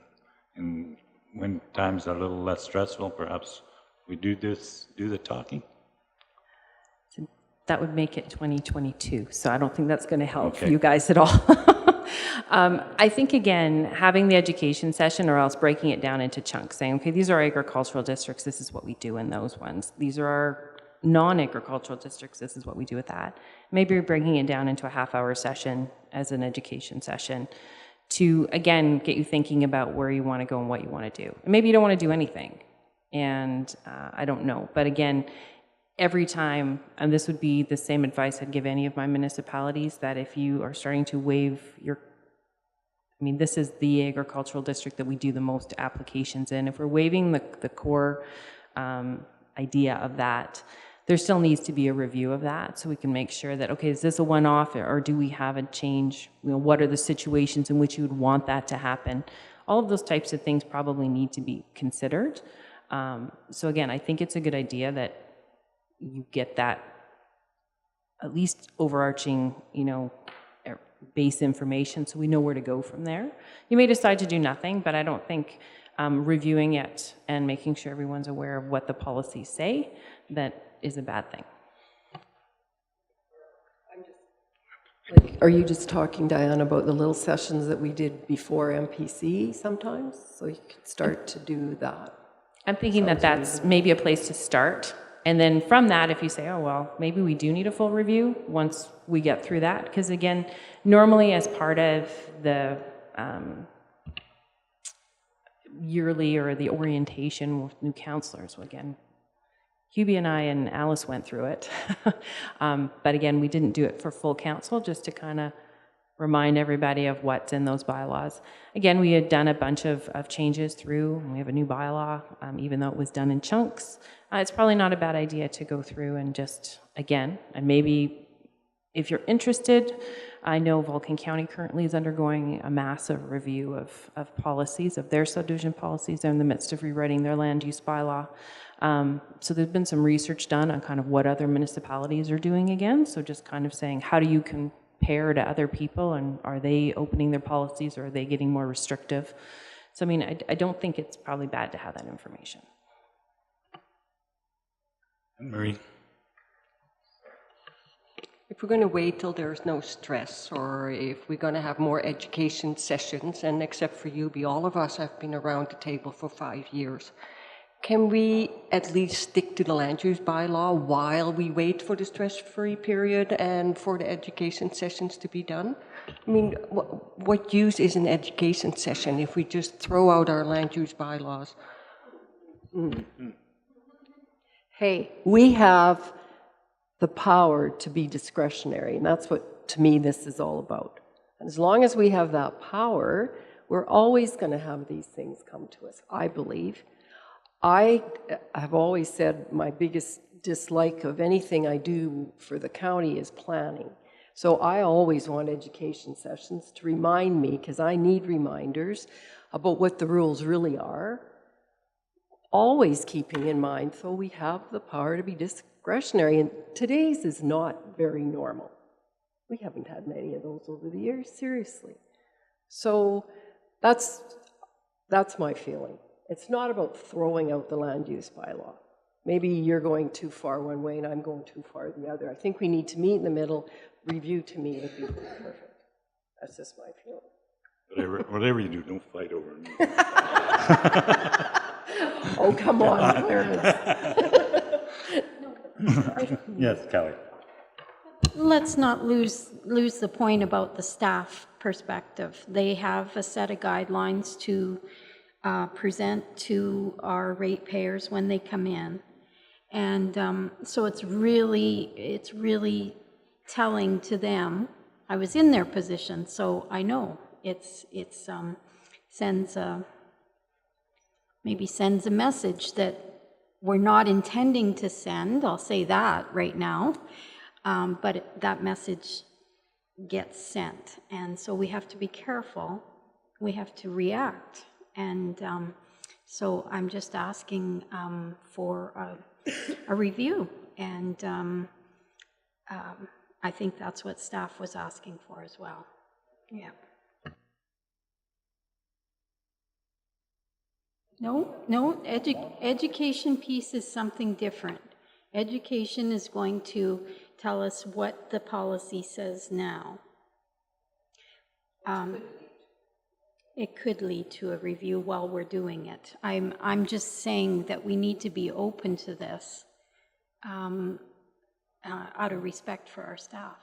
when times are a little less stressful, perhaps we do the talking? That would make it 2022, so I don't think that's going to help Okay. you guys at all. I think, again, having the education session or else breaking it down into chunks, saying, okay, these are agricultural districts, this is what we do in those ones. These are our non-agricultural districts, this is what we do with that. Maybe breaking it down into a half-hour session as an education session to, again, get you thinking about where you want to go and what you want to do. And maybe you don't want to do anything, and I don't know. But again, every time, and this would be the same advice I'd give any of my municipalities, that if you are starting to waive this is the agricultural district that we do the most applications in. If we're waiving the core idea of that, there still needs to be a review of that so we can make sure that, okay, is this a one-off or do we have a change? What are the situations in which you would want that to happen? All of those types of things probably need to be considered. So again, I think it's a good idea that you get that at least overarching, base information so we know where to go from there. You may decide to do nothing, but I don't think reviewing it and making sure everyone's aware of what the policies say, that is a bad thing. Like, are you just talking, Diane, about the little sessions that we did before MPC sometimes? So you could start to do that. I'm thinking that that's maybe a place to start. And then from that, if you say, oh, well, maybe we do need a full review once we get through that. Because again, normally as part of the yearly or the orientation with new counselors, again, Hubie and I and Alice went through it. But again, we didn't do it for full council, just to kind of remind everybody of what's in those bylaws. Again, we had done a bunch of changes through. We have a new bylaw, even though it was done in chunks. It's probably not a bad idea to go through and just, again, and maybe if you're interested, I know Vulcan County currently is undergoing a massive review of policies, of their subdivision policies. They're in the midst of rewriting their land use bylaw. So there's been some research done on kind of what other municipalities are doing again. So just kind of saying, how do you compare to other people, and are they opening their policies, or are they getting more restrictive? So, I mean, I don't think it's probably bad to have that information. Marie? If we're going to wait till there's no stress, or if we're going to have more education sessions, and except for you, all of us have been around the table for 5 years, can we at least stick to the land use bylaw while we wait for the stress-free period and for the education sessions to be done? I mean, what use is an education session if we just throw out our land use bylaws? Hey, we have the power to be discretionary, and that's what, to me, this is all about. And as long as we have that power, we're always going to have these things come to us, I believe. I have always said my biggest dislike of anything I do for the county is planning. So I always want education sessions to remind me, because I need reminders about what the rules really are. Always keeping in mind, so we have the power to be discretionary. And today's is not very normal. We haven't had many of those over the years, seriously. So that's my feeling. It's not about throwing out the land use bylaw. Maybe you're going too far one way and I'm going too far the other. I think we need to meet in the middle. Review, to me, would be perfect. That's just my feeling. Whatever you do, don't fight over me. Oh, come on, Clarence. Yes, Kelly. Let's not lose the point about the staff perspective. They have a set of guidelines to present to our ratepayers when they come in. And so it's really telling to them. I was in their position, so I know it's maybe sends a message that we're not intending to send. I'll say that right now, but that message gets sent, and so we have to be careful. We have to react. And so I'm just asking for a review, and I think that's what staff was asking for as well. Yeah. No, education piece is something different. Education is going to tell us what the policy says now. It could lead to a review while we're doing it. I'm just saying that we need to be open to this out of respect for our staff.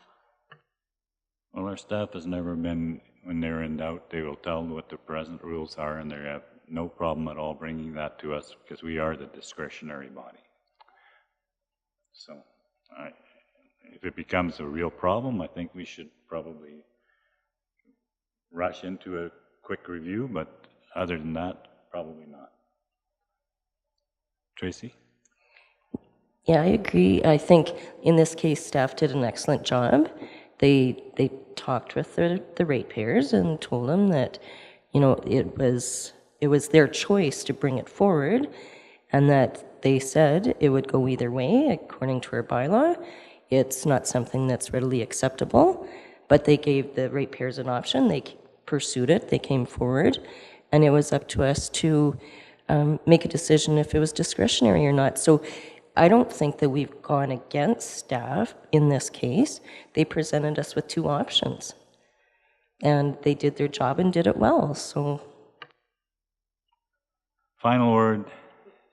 Well, our staff has never been, when they're in doubt, they will tell what the present rules are, and they have no problem at all bringing that to us, because we are the discretionary body. So if it becomes a real problem, I think we should probably rush into a quick review, but other than that, probably not. Tracy? Yeah, I agree. I think in this case, staff did an excellent job. They talked with the ratepayers and told them that, you know, it was their choice to bring it forward, and that they said it would go either way according to our bylaw. It's not something that's readily acceptable, but they gave the ratepayers an option. They pursued it. They came forward, and it was up to us to make a decision if it was discretionary or not. So I don't think that we've gone against staff in this case. They presented us with two options, and they did their job and did it well. So, Final word.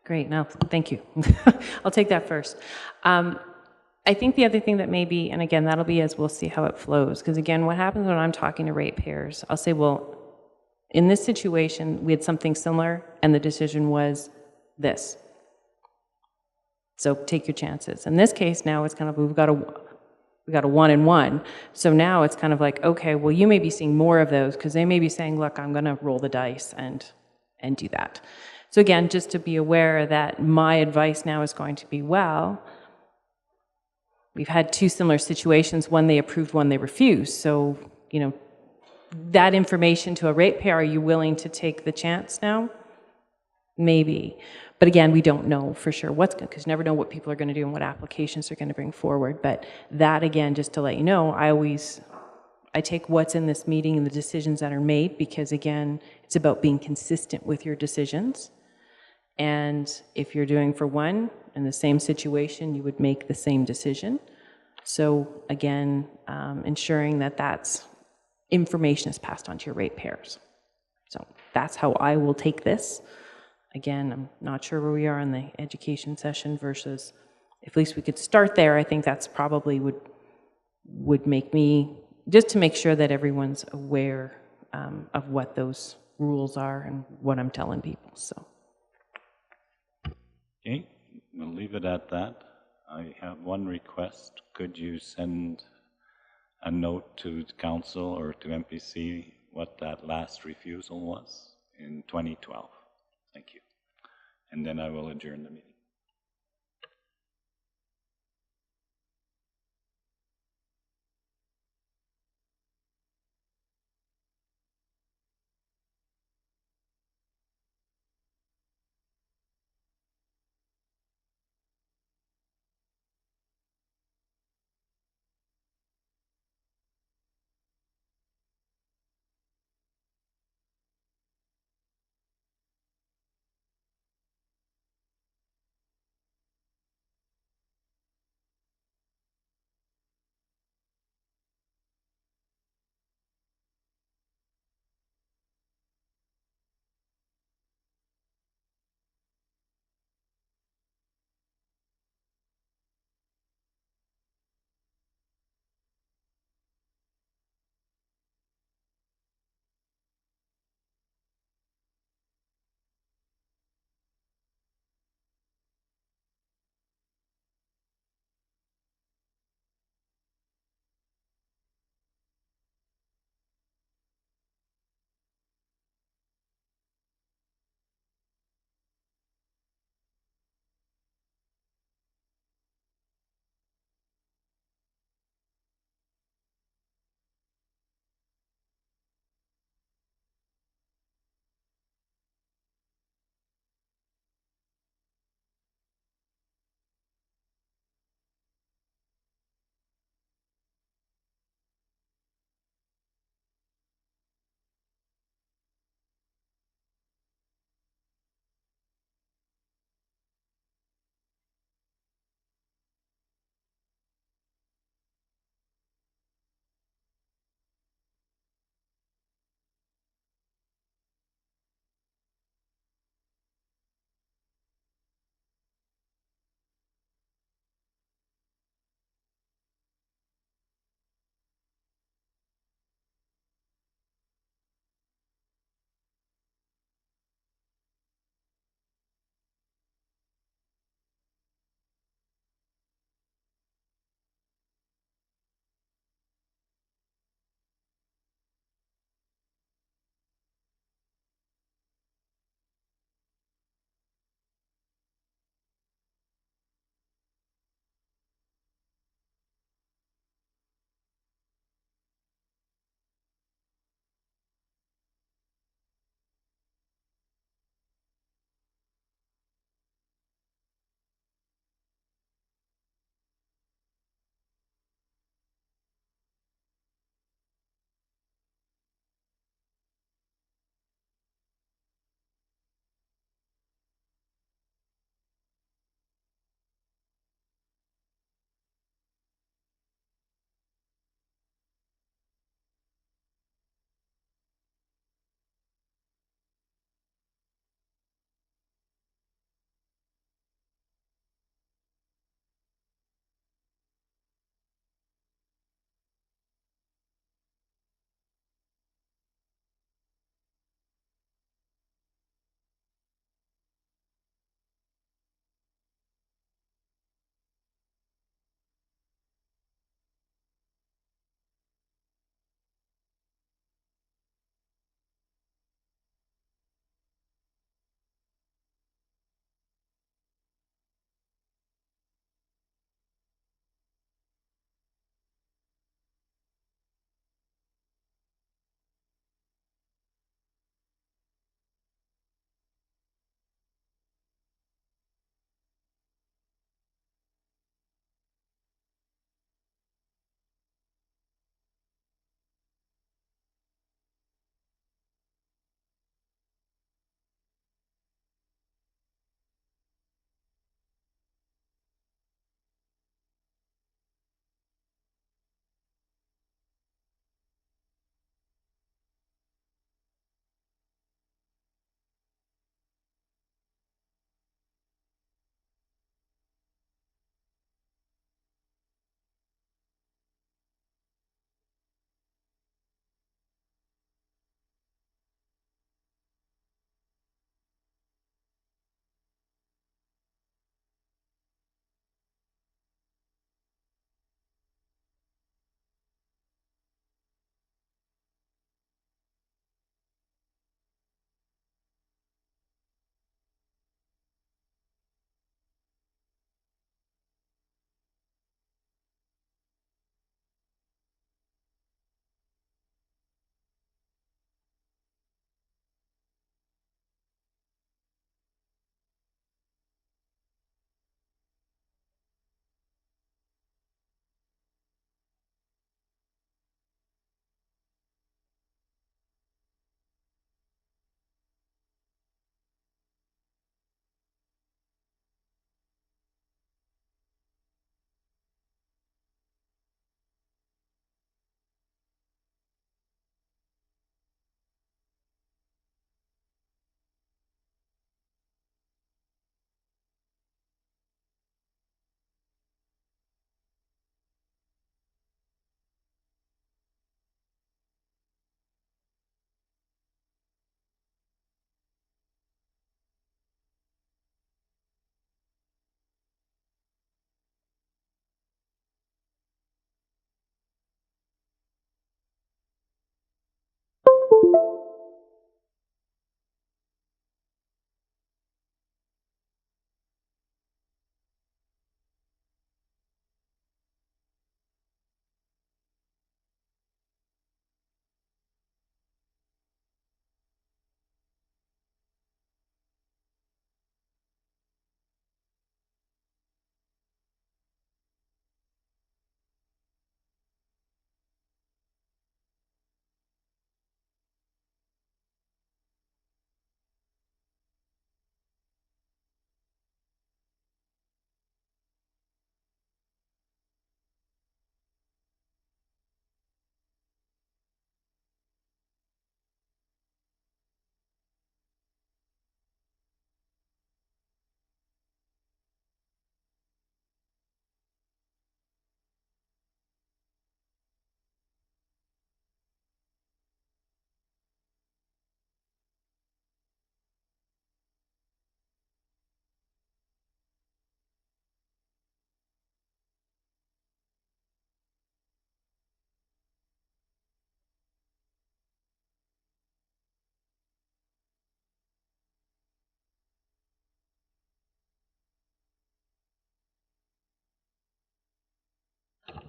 Great, no, thank you. I'll take that first. I think the other thing that maybe, and again, that'll be as we'll see how it flows, because again, what happens when I'm talking to ratepayers, I'll say, well, in this situation, we had something similar, and the decision was this. So take your chances. In this case, now it's kind of, we've got a 1-and-1. So now it's kind of like, okay, well, you may be seeing more of those, because they may be saying, look, I'm going to roll the dice and do that. So again, just to be aware that my advice now is going to be, well, we've had two similar situations, one they approved, one they refused. So, you know, that information to a ratepayer, are you willing to take the chance now? Maybe. But again, we don't know for sure what's going to, because you never know what people are going to do and what applications they're going to bring forward. But that, again, just to let you know, I take what's in this meeting and the decisions that are made, because again, it's about being consistent with your decisions. And if you're doing for one in the same situation, you would make the same decision. So again, ensuring that that's information is passed on to your ratepayers. So that's how I will take this. Again, I'm not sure where we are in the education session versus, if at least we could start there, I think that's probably would make me, just to make sure that everyone's aware of what those rules are and what I'm telling people, so. Okay, we'll leave it at that. I have one request. Could you send a note to the council or to MPC what that last refusal was in 2012? Thank you. And then I will adjourn the meeting.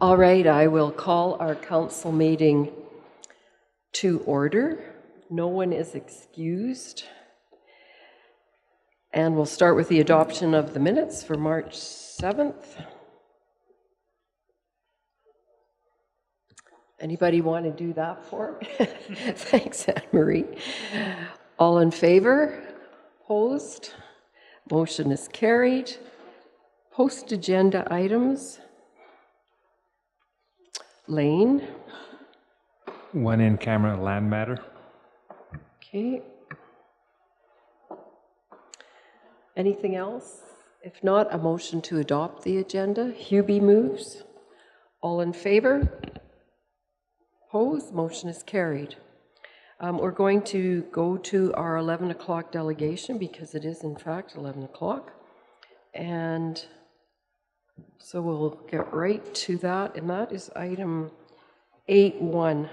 All right, I will call our council meeting to order. No one is excused. And we'll start with the adoption of the minutes for March 7th. Anybody want to do that for me? Thanks, Anne-Marie. All in favor? Opposed? Motion is carried. Post-agenda items. Lane. One in-camera land matter. Okay. Anything else? If not, a motion to adopt the agenda. Hubie moves. All in favor? Opposed? Motion is carried. We're going to go to our 11 o'clock delegation because it is in fact 11 o'clock. And so we'll get right to that, and that is item 8.1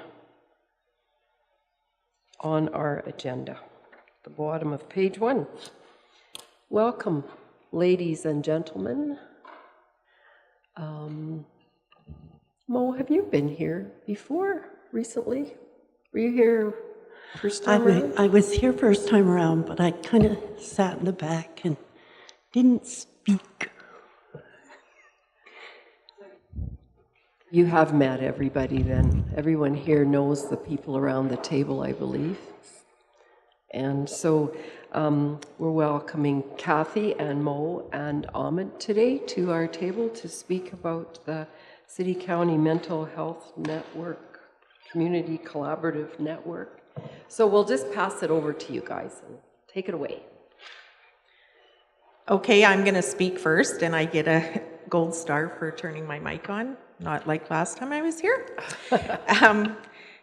on our agenda, the bottom of page 1. Welcome, ladies and gentlemen. Mo, have you been here before recently? Were you here first time around? I was here first time around, but I kind of sat in the back and didn't speak. You have met everybody then. Everyone here knows the people around the table, I believe. And so we're welcoming Kathy and Mo and Ahmed today to our table to speak about the City County Mental Health Network, Community Collaborative Network. So we'll just pass it over to you guys and take it away. Okay, I'm going to speak first, and I get a gold star for turning my mic on, not like last time I was here.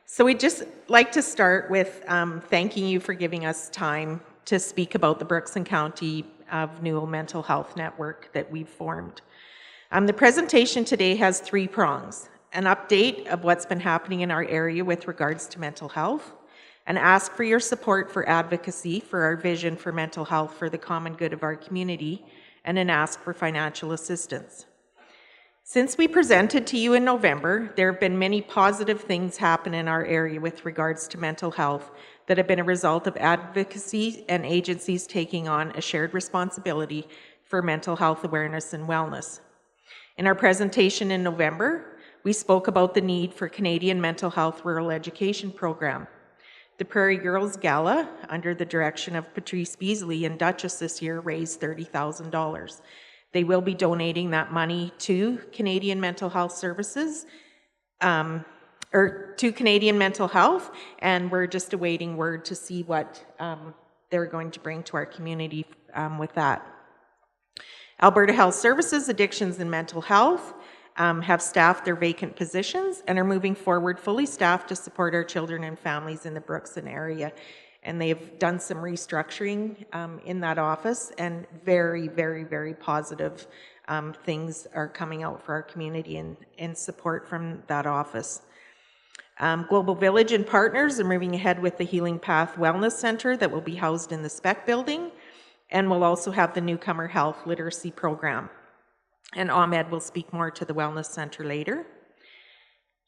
So we'd just like to start with thanking you for giving us time to speak about the Brooks and County of Newell Mental Health Network that we've formed. The presentation today has 3 prongs: an update of what's been happening in our area with regards to mental health, and ask for your support for advocacy for our vision for mental health for the common good of our community, and an ask for financial assistance. Since we presented to you in November, there have been many positive things happen in our area with regards to mental health that have been a result of advocacy and agencies taking on a shared responsibility for mental health awareness and wellness. In our presentation in November, we spoke about the need for Canadian Mental Health Rural Education Program. The Prairie Girls Gala, under the direction of Patrice Beasley and Duchess this year, raised $30,000. They will be donating that money to Canadian Mental Health Services, or to Canadian Mental Health, and we're just awaiting word to see what they're going to bring to our community with that. Alberta Health Services, Addictions and Mental Health have staffed their vacant positions and are moving forward fully staffed to support our children and families in the Brookson area. And they've done some restructuring in that office, and very, very, very positive things are coming out for our community in support from that office. Global Village and partners are moving ahead with the Healing Path Wellness Center that will be housed in the Spec Building, and we'll also have the Newcomer Health Literacy Program. And Ahmed will speak more to the Wellness Center later.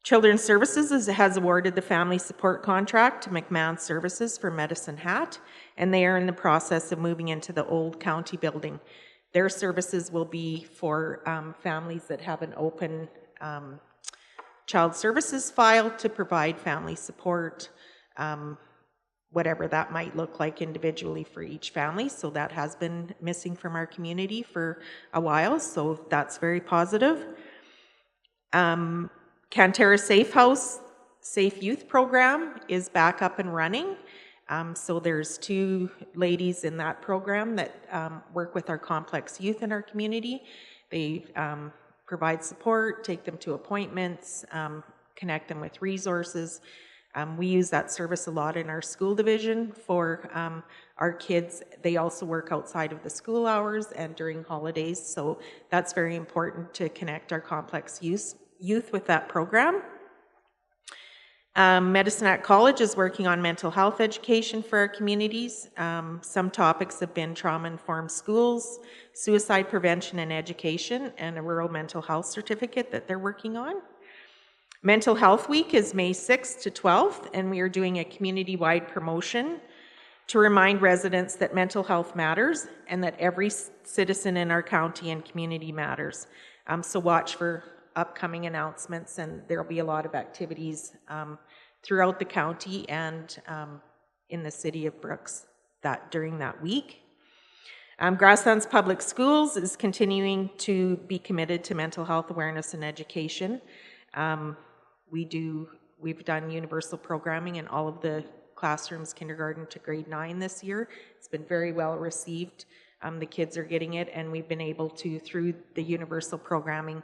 Children's Services has awarded the family support contract to McMahon Services for Medicine Hat, and they are in the process of moving into the old county building. Their services will be for families that have an open child services file to provide family support, whatever that might look like individually for each family. So that has been missing from our community for a while, so that's very positive. Cantera Safe House Safe Youth Program is back up and running. So there's 2 ladies in that program that work with our complex youth in our community. They provide support, take them to appointments, connect them with resources. We use that service a lot in our school division for our kids. They also work outside of the school hours and during holidays, so that's very important to connect our complex youth with that program. Medicine at College is working on mental health education for our communities. Some topics have been trauma-informed schools, suicide prevention and education, and a rural mental health certificate that they're working on. Mental Health Week is May 6th to 12th, and we are doing a community-wide promotion to remind residents that mental health matters and that every citizen in our county and community matters. So watch for upcoming announcements, and there'll be a lot of activities throughout the county and in the city of Brooks during that week. Grasslands Public Schools is continuing to be committed to mental health awareness and education. We've done universal programming in all of the classrooms, kindergarten to grade 9 this year. It's been very well received. The kids are getting it, and we've been able to, through the universal programming,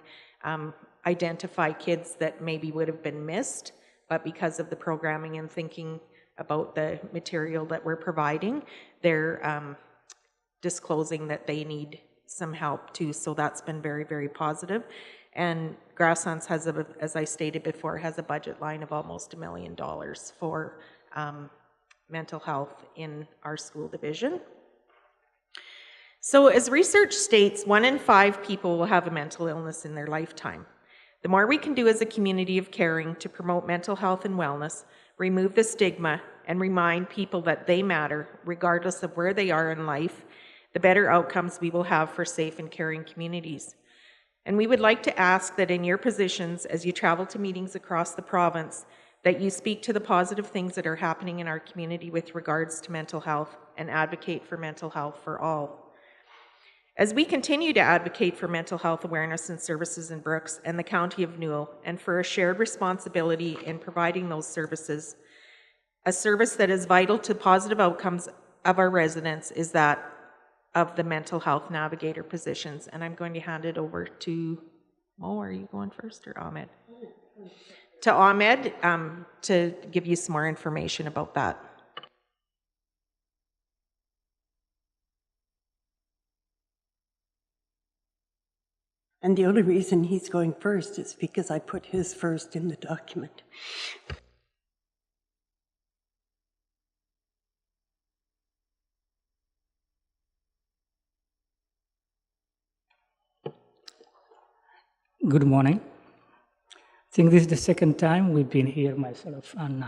identify kids that maybe would have been missed, but because of the programming and thinking about the material that we're providing, they're disclosing that they need some help too. So that's been very, very positive. And Grasslands has, as I stated before, has a budget line of almost $1 million for mental health in our school division. So as research states, 1 in 5 people will have a mental illness in their lifetime. The more we can do as a community of caring to promote mental health and wellness, remove the stigma, and remind people that they matter, regardless of where they are in life, the better outcomes we will have for safe and caring communities. And we would like to ask that in your positions, as you travel to meetings across the province, that you speak to the positive things that are happening in our community with regards to mental health and advocate for mental health for all. As we continue to advocate for mental health awareness and services in Brooks and the County of Newell, and for a shared responsibility in providing those services, a service that is vital to positive outcomes of our residents is that of the mental health navigator positions. And I'm going to hand it over to Mo. Are you going first, or Ahmed? To Ahmed to give you some more information about that. And the only reason he's going first is because I put his first in the document. Good morning. I think this is the second time we've been here, myself and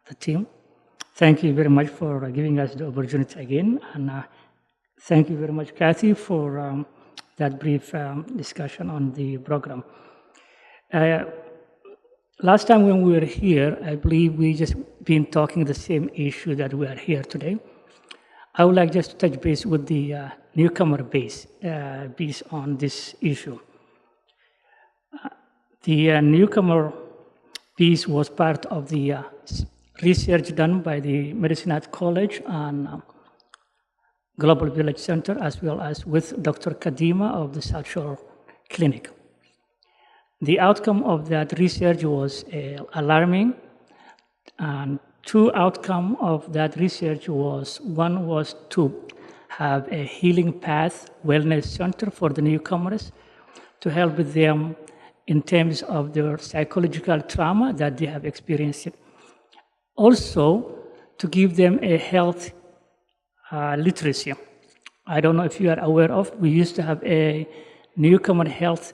the team. Thank you very much for giving us the opportunity again. And thank you very much, Kathy, for that brief discussion on the program. Last time when we were here, I believe we just been talking the same issue that we are here today. I would like just to touch base with the newcomer base on this issue. The newcomer piece was part of the research done by the Medicine at College and Global Village Center, as well as with Dr. Kadima of the South Shore Clinic. The outcome of that research was alarming, and 2 outcomes of that research was, one was to have a healing path wellness center for the newcomers to help them in terms of their psychological trauma that they have experienced. Also, to give them a health literacy. I don't know if you are aware of, we used to have a newcomer health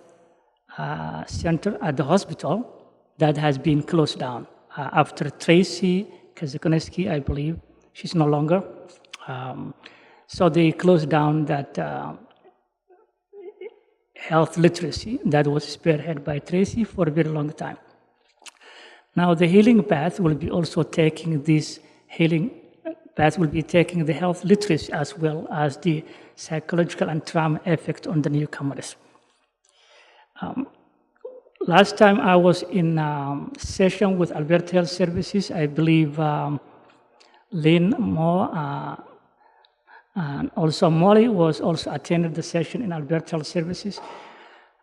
center at the hospital that has been closed down after Tracy Kazakonski, I believe. She's no longer. So they closed down that health literacy that was spearheaded by Tracy for a very long time. Now the healing path will be also taking this healing path will be taking the health literacy as well as the psychological and trauma effect on the newcomers. Last time I was in session with Alberta Health Services, I believe Lynn Moore and also Molly was also attended the session in Alberta Health Services.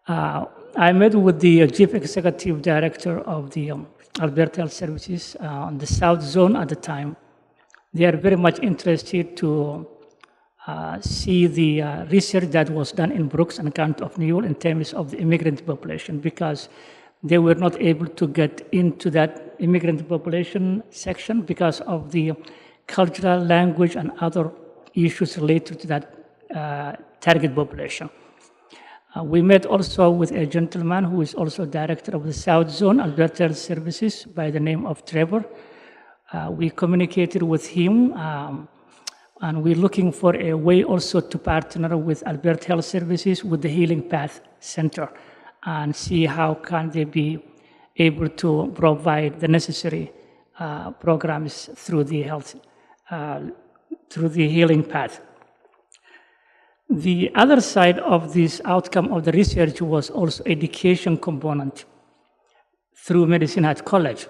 I met with the Chief Executive Director of the Alberta Health Services on the South Zone at the time. They are very much interested to see the research that was done in Brooks and County of Newell in terms of the immigrant population, because they were not able to get into that immigrant population section because of the cultural, language, and other issues related to that target population. We met also with a gentleman who is also director of the South Zone, Alberta Health Services, by the name of Trevor. We communicated with him, and we're looking for a way also to partner with Alberta Health Services with the Healing Path Center and see how can they be able to provide the necessary programs through the health, through the healing path. The other side of this outcome of the research was also education component through Medicine Hat College.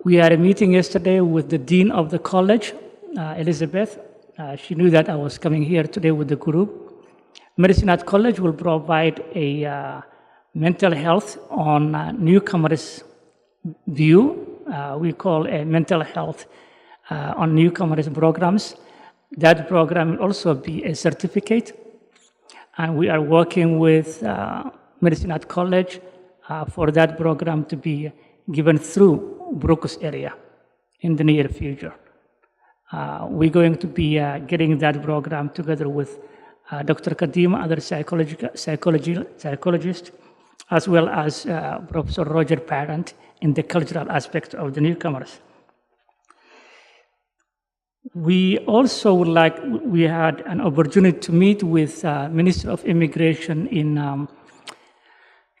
We had a meeting yesterday with the dean of the college, Elizabeth. She knew that I was coming here today with the group. Medicine Hat College will provide a mental health on newcomers view. We call a mental health on newcomers programs. That program will also be a certificate, and we are working with Medicine Hat College for that program to be given through Brooks area in the near future. We're going to be getting that program together with Dr. Kadima, other psychologist, as well as Professor Roger Parent in the cultural aspect of the newcomers. We also would like, we had an opportunity to meet with Minister of Immigration in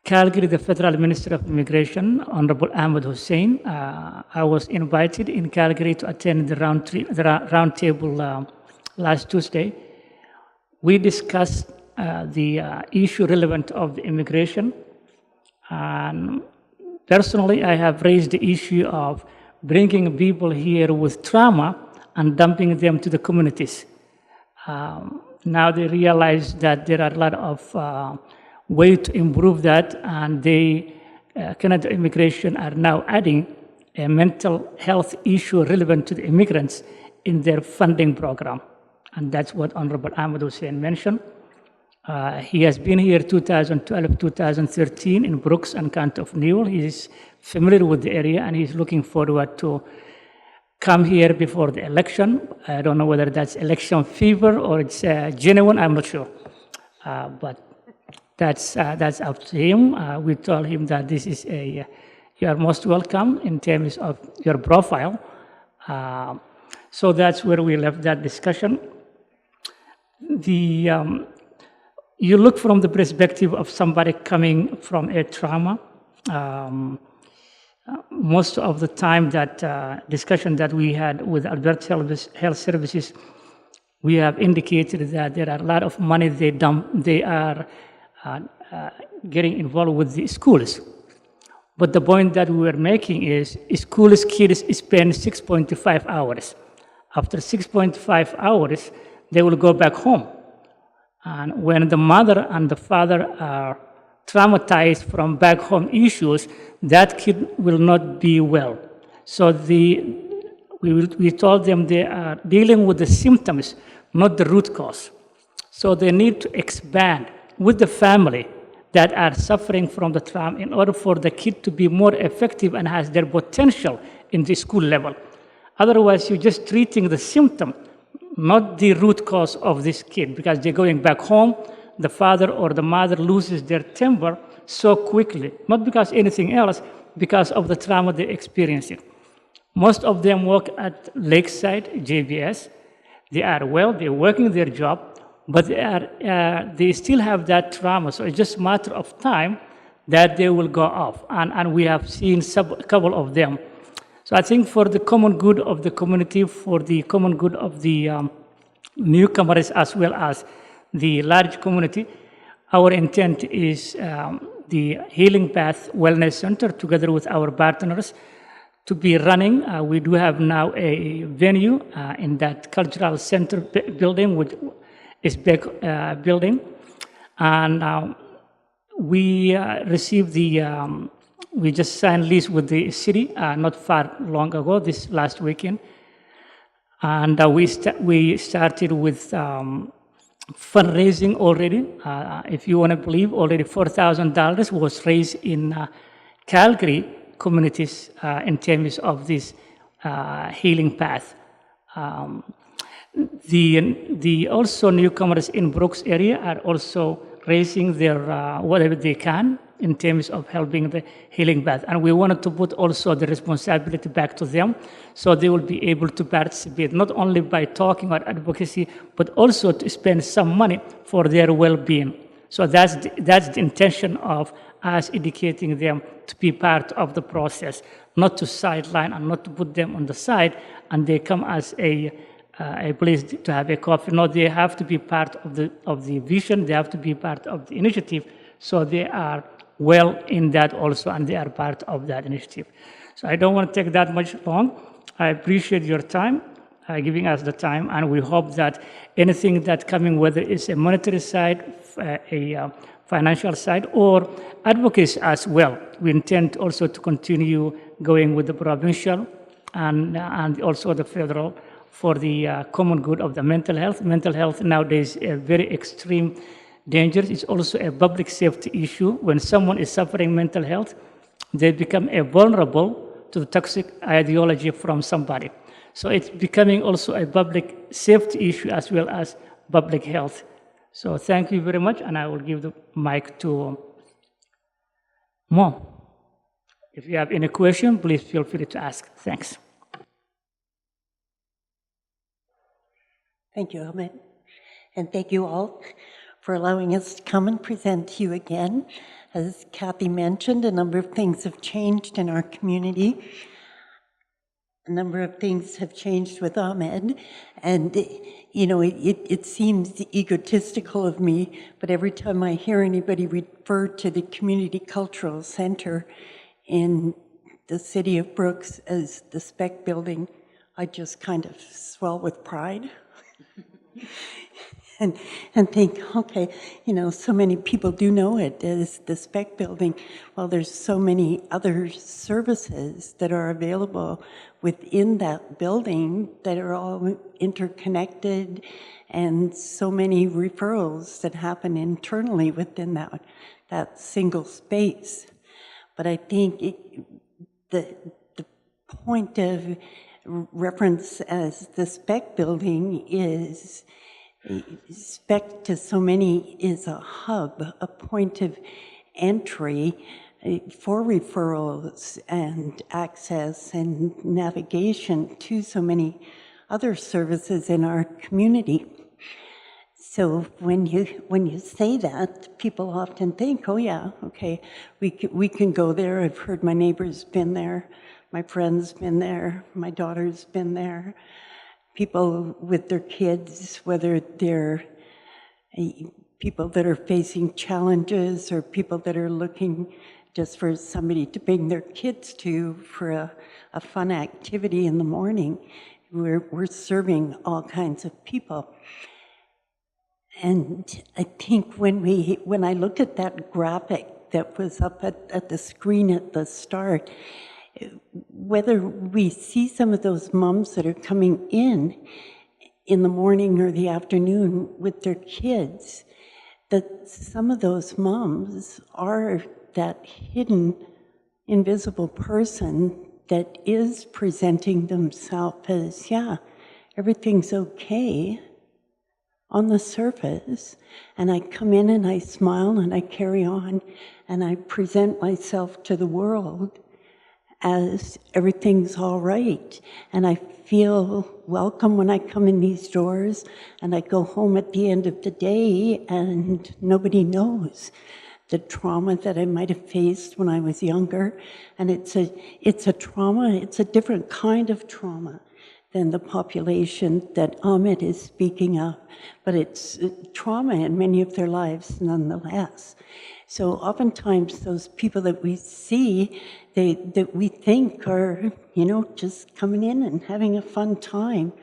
Calgary, the Federal Minister of Immigration, Honorable Ahmed Hussein. I was invited in Calgary to attend the round table last Tuesday. We discussed the issue relevant of the immigration. And personally, I have raised the issue of bringing people here with trauma and dumping them to the communities. Now they realize that there are a lot of ways to improve that, and Canada Immigration are now adding a mental health issue relevant to the immigrants in their funding program. And that's what Honorable Ahmed Hussein mentioned. He has been here 2012, 2013 in Brooks and County of Newell. He is familiar with the area, and he's looking forward to come here before the election. I don't know whether that's election fever or it's genuine, I'm not sure. But that's up to him. We told him that this is you are most welcome in terms of your profile. So that's where we left that discussion. You look from the perspective of somebody coming from a trauma. Most of the time that discussion that we had with Alberta Health Services, we have indicated that there are a lot of money they are getting involved with the schools. But the point that we were making is schools kids spend 6.5 hours. After 6.5 hours, they will go back home. And when the mother and the father are traumatized from back home issues, that kid will not be well. So we told them they are dealing with the symptoms, not the root cause. So they need to expand with the family that are suffering from the trauma in order for the kid to be more effective and has their potential in the school level. Otherwise, you're just treating the symptom, not the root cause of this kid, because they're going back home, the father or the mother loses their temper so quickly, not because anything else, because of the trauma they're experiencing. Most of them work at Lakeside, JBS. They are well, they're working their job, but they still have that trauma. So it's just a matter of time that they will go off. And we have seen a couple of them. So I think for the common good of the community, for the common good of the newcomers as well as the large community, our intent is the Healing Path Wellness Center, together with our partners, to be running. We do have now a venue in that cultural center building, which is big building. And we received we just signed lease with the city not far long ago, this last weekend. And we started with fundraising already. If you want to believe, already $4,000 was raised in Calgary communities in terms of this healing path. The also newcomers in Brooks area are also raising their whatever they can in terms of helping the healing path. And we wanted to put also the responsibility back to them, so they will be able to participate, not only by talking or advocacy, but also to spend some money for their well-being. So that's the intention of us educating them to be part of the process, not to sideline and not to put them on the side, and they come as a place to have a coffee. No, they have to be part of the vision, they have to be part of the initiative, so they are well in that also, and they are part of that initiative. So I don't want to take that much long. I appreciate your time, giving us the time, and we hope that anything that coming, whether it's a monetary side, a financial side, or advocacy as well, we intend also to continue going with the provincial and also the federal for the common good of the mental health. Mental health nowadays is a very extreme danger. It's also a public safety issue. When someone is suffering mental health, they become vulnerable to the toxic ideology from somebody. So it's becoming also a public safety issue as well as public health. So thank you very much, and I will give the mic to Mo. If you have any question, please feel free to ask. Thanks. Thank you, Ahmed. And thank you all for allowing us to come and present to you again. As Kathy mentioned, a number of things have changed in our community. A number of things have changed with Ahmed. And, you know, it seems egotistical of me, but every time I hear anybody refer to the Community Cultural Center in the city of Brooks as the spec building, I just kind of swell with pride. And think, okay, you know, so many people do know it as the spec building. Well, there's so many other services that are available within that building that are all interconnected, and so many referrals that happen internally within that single space. But I think the point of reference as the spec building is spec to so many is a hub, a point of entry for referrals and access and navigation to so many other services in our community. So when you say that, people often think, oh yeah, okay, we can go there. I've heard my neighbor's been there, my friend's been there, my daughter's been there. People with their kids, whether they're people that are facing challenges or people that are looking just for somebody to bring their kids to for a fun activity in the morning. We're serving all kinds of people. And I think when I looked at that graphic that was up at the screen at the start, whether we see some of those moms that are coming in the morning or the afternoon with their kids, that some of those moms are that hidden, invisible person that is presenting themselves as, yeah, everything's okay on the surface, and I come in and I smile and I carry on and I present myself to the world as everything's all right. And I feel welcome when I come in these doors, and I go home at the end of the day and nobody knows the trauma that I might have faced when I was younger. And it's a trauma, it's a different kind of trauma than the population that Ahmed is speaking of, but it's trauma in many of their lives nonetheless. So oftentimes those people that we see, that we think are, just coming in and having a fun time,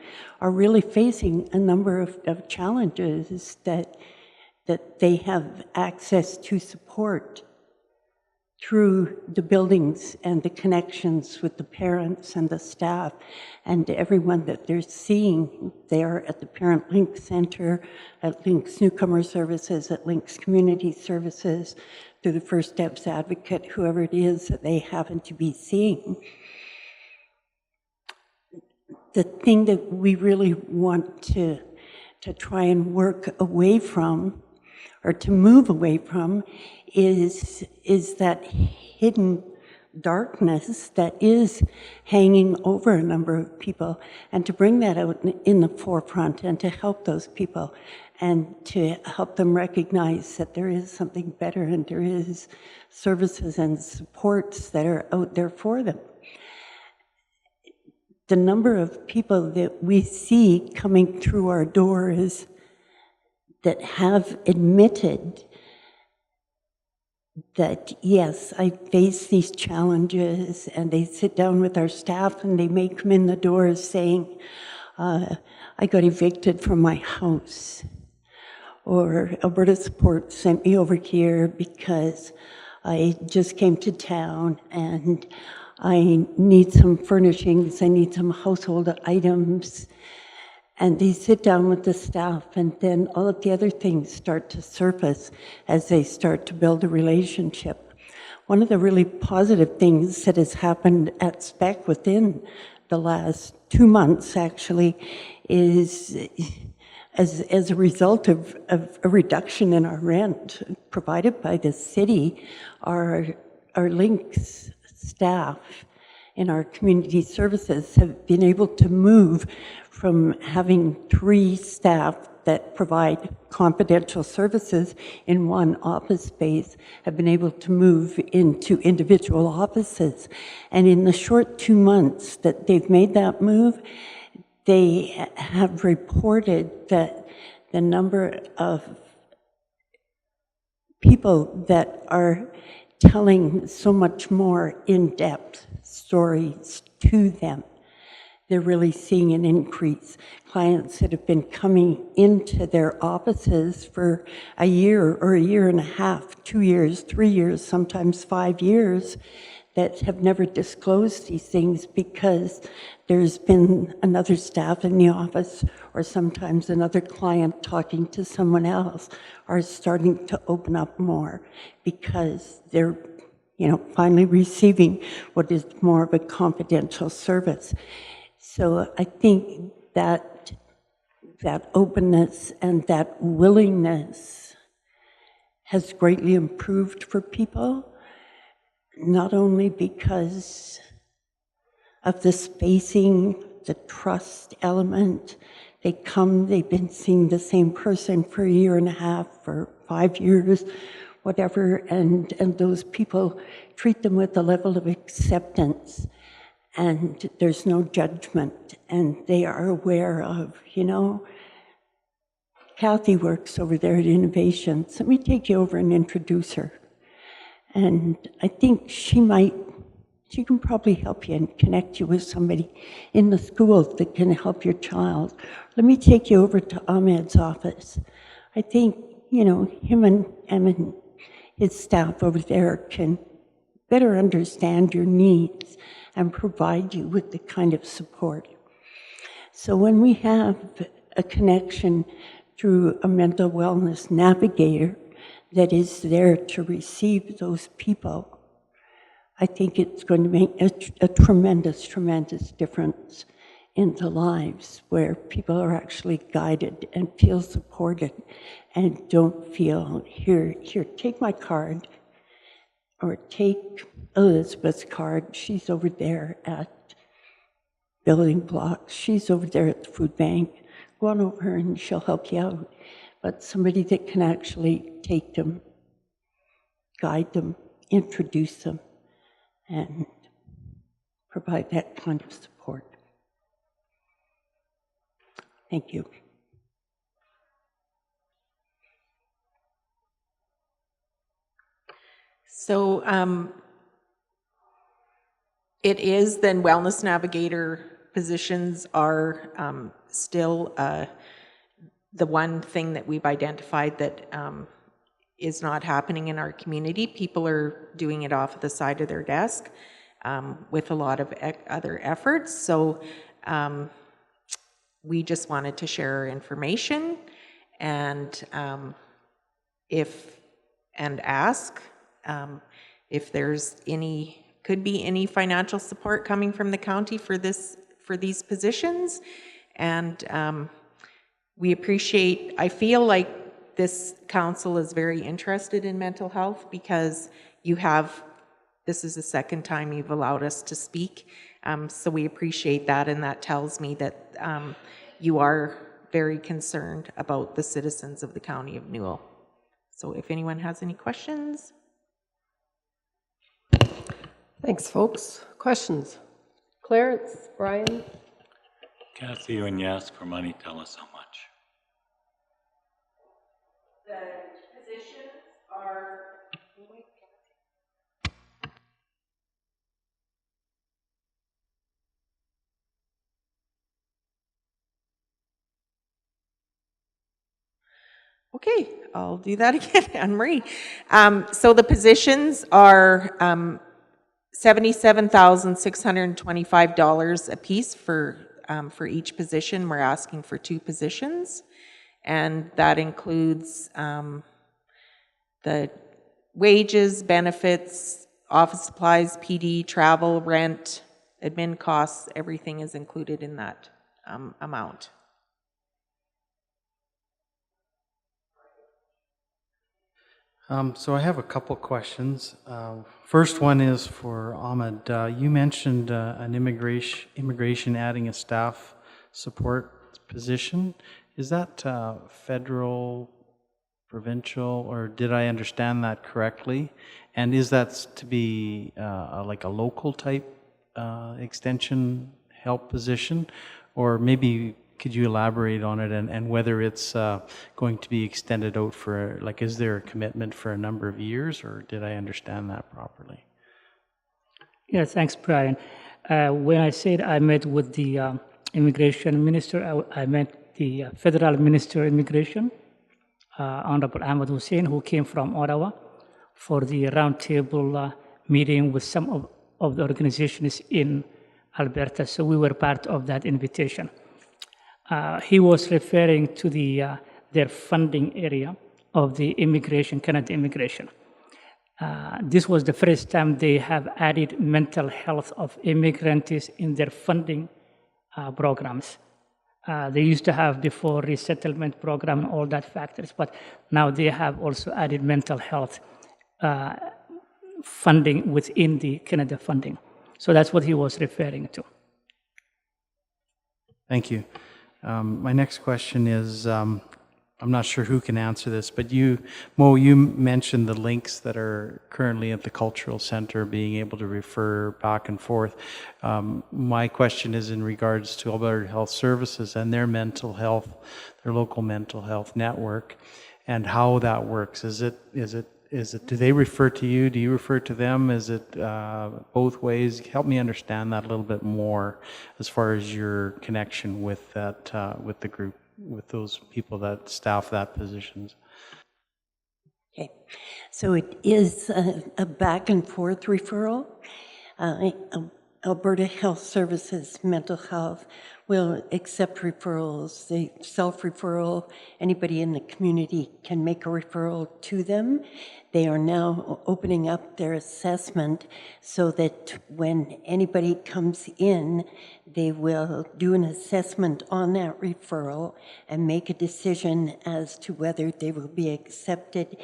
are really facing a number of challenges that they have access to support through the buildings and the connections with the parents and the staff and everyone that they're seeing there at the Parent Link Center, at Links Newcomer Services, at Links Community Services, through the First Steps Advocate, whoever it is that they happen to be seeing. The thing that we really want to try and work away from, or to move away from, is that hidden darkness that is hanging over a number of people, and to bring that out in the forefront and to help those people and to help them recognize that there is something better and there is services and supports that are out there for them. The number of people that we see coming through our doors that have admitted that, yes, I face these challenges, and they sit down with our staff and they may come in the doors saying, I got evicted from my house, or Alberta Support sent me over here because I just came to town and I need some furnishings, I need some household items. And they sit down with the staff, and then all of the other things start to surface as they start to build a relationship. One of the really positive things that has happened at SPEC within the last 2 months, actually, is as a result of a reduction in our rent provided by the city, our Links staff in our community services have been able to move from having 3 staff that provide confidential services in one office space, have been able to move into individual offices. And in the short 2 months that they've made that move, they have reported that the number of people that are telling so much more in-depth stories to them, they're really seeing an increase. Clients that have been coming into their offices for a year or a year and a half, 2 years, 3 years, sometimes 5 years, that have never disclosed these things because there's been another staff in the office, or sometimes another client talking to someone else, are starting to open up more because they're finally receiving what is more of a confidential service. So I think that openness and that willingness has greatly improved for people, not only because of the spacing, the trust element. They come, they've been seeing the same person for a year and a half, for 5 years, whatever, and those people treat them with a level of acceptance, and there's no judgment, and they are aware of, Kathy works over there at Innovations. Let me take you over and introduce her. And I think she can probably help you and connect you with somebody in the schools that can help your child. Let me take you over to Ahmed's office. I think, him and his staff over there can better understand your needs and provide you with the kind of support. So when we have a connection through a mental wellness navigator that is there to receive those people, I think it's going to make a tremendous, tremendous difference in the lives where people are actually guided and feel supported and don't feel, here, take my card, or take Elizabeth's card. She's over there at Building Blocks. She's over there at the food bank. Go on over and she'll help you out. But somebody that can actually take them, guide them, introduce them, and provide that kind of support. Thank you. So it is then wellness navigator positions are still the one thing that we've identified that is not happening in our community. People are doing it off the side of their desk with a lot of other efforts. So we just wanted to share our information and ask if there's could be any financial support coming from the county for these positions. And we appreciate, I feel like this council is very interested in mental health because this is the second time you've allowed us to speak. So we appreciate that, and that tells me that you are very concerned about the citizens of the County of Newell. So if anyone has any questions. Thanks, folks. Questions? Clarence, Brian? Kathy, when you ask for money, tell us how much. The positions are... Okay, I'll do that again, Anne-Marie. So the positions are $77,625 a piece for each position. We're asking for 2 positions, and that includes the wages, benefits, office supplies, PD, travel, rent, admin costs. Everything is included in that amount. So I have a couple questions. First one is for Ahmed. You mentioned an immigration adding a staff support position. Is that federal, provincial, or did I understand that correctly? And is that to be like a local type extension help position, or maybe could you elaborate on it and whether it's going to be extended out for, like, is there a commitment for a number of years, or did I understand that properly? Yeah, thanks, Brian. When I said I met with the immigration minister, I met the federal minister of immigration, Honorable Ahmed Hussein, who came from Ottawa for the roundtable meeting with some of the organizations in Alberta. So we were part of that invitation. He was referring to their funding area of the immigration, Canada immigration. This was the first time they have added mental health of immigrants in their funding programs. They used to have before resettlement program and all that factors, but now they have also added mental health funding within the Canada funding. So that's what he was referring to. Thank you. My next question is, I'm not sure who can answer this, but Mo, you mentioned the links that are currently at the Cultural Center being able to refer back and forth. My question is in regards to Alberta Health Services and their mental health, their local mental health network, and how that works. Do they refer to you? Do you refer to them? Is it both ways? Help me understand that a little bit more as far as your connection with that, with the group, with those people that staff that positions. Okay, so it is a back and forth referral. Alberta Health Services Mental Health will accept referrals. They self-referral. Anybody in the community can make a referral to them. They are now opening up their assessment so that when anybody comes in, they will do an assessment on that referral and make a decision as to whether they will be accepted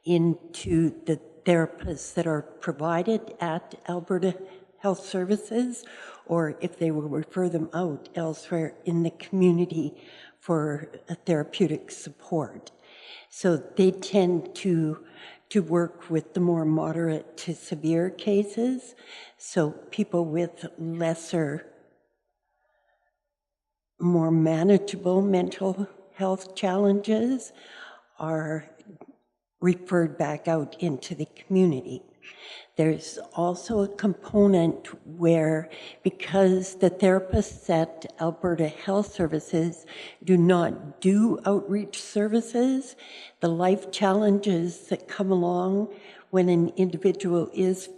into the therapists that are provided at Alberta Health Services, or if they will refer them out elsewhere in the community for a therapeutic support. So they tend to work with the more moderate to severe cases. So people with lesser, more manageable mental health challenges are referred back out into the community. There's also a component where, because the therapists at Alberta Health Services do not do outreach services, the life challenges that come along when an individual is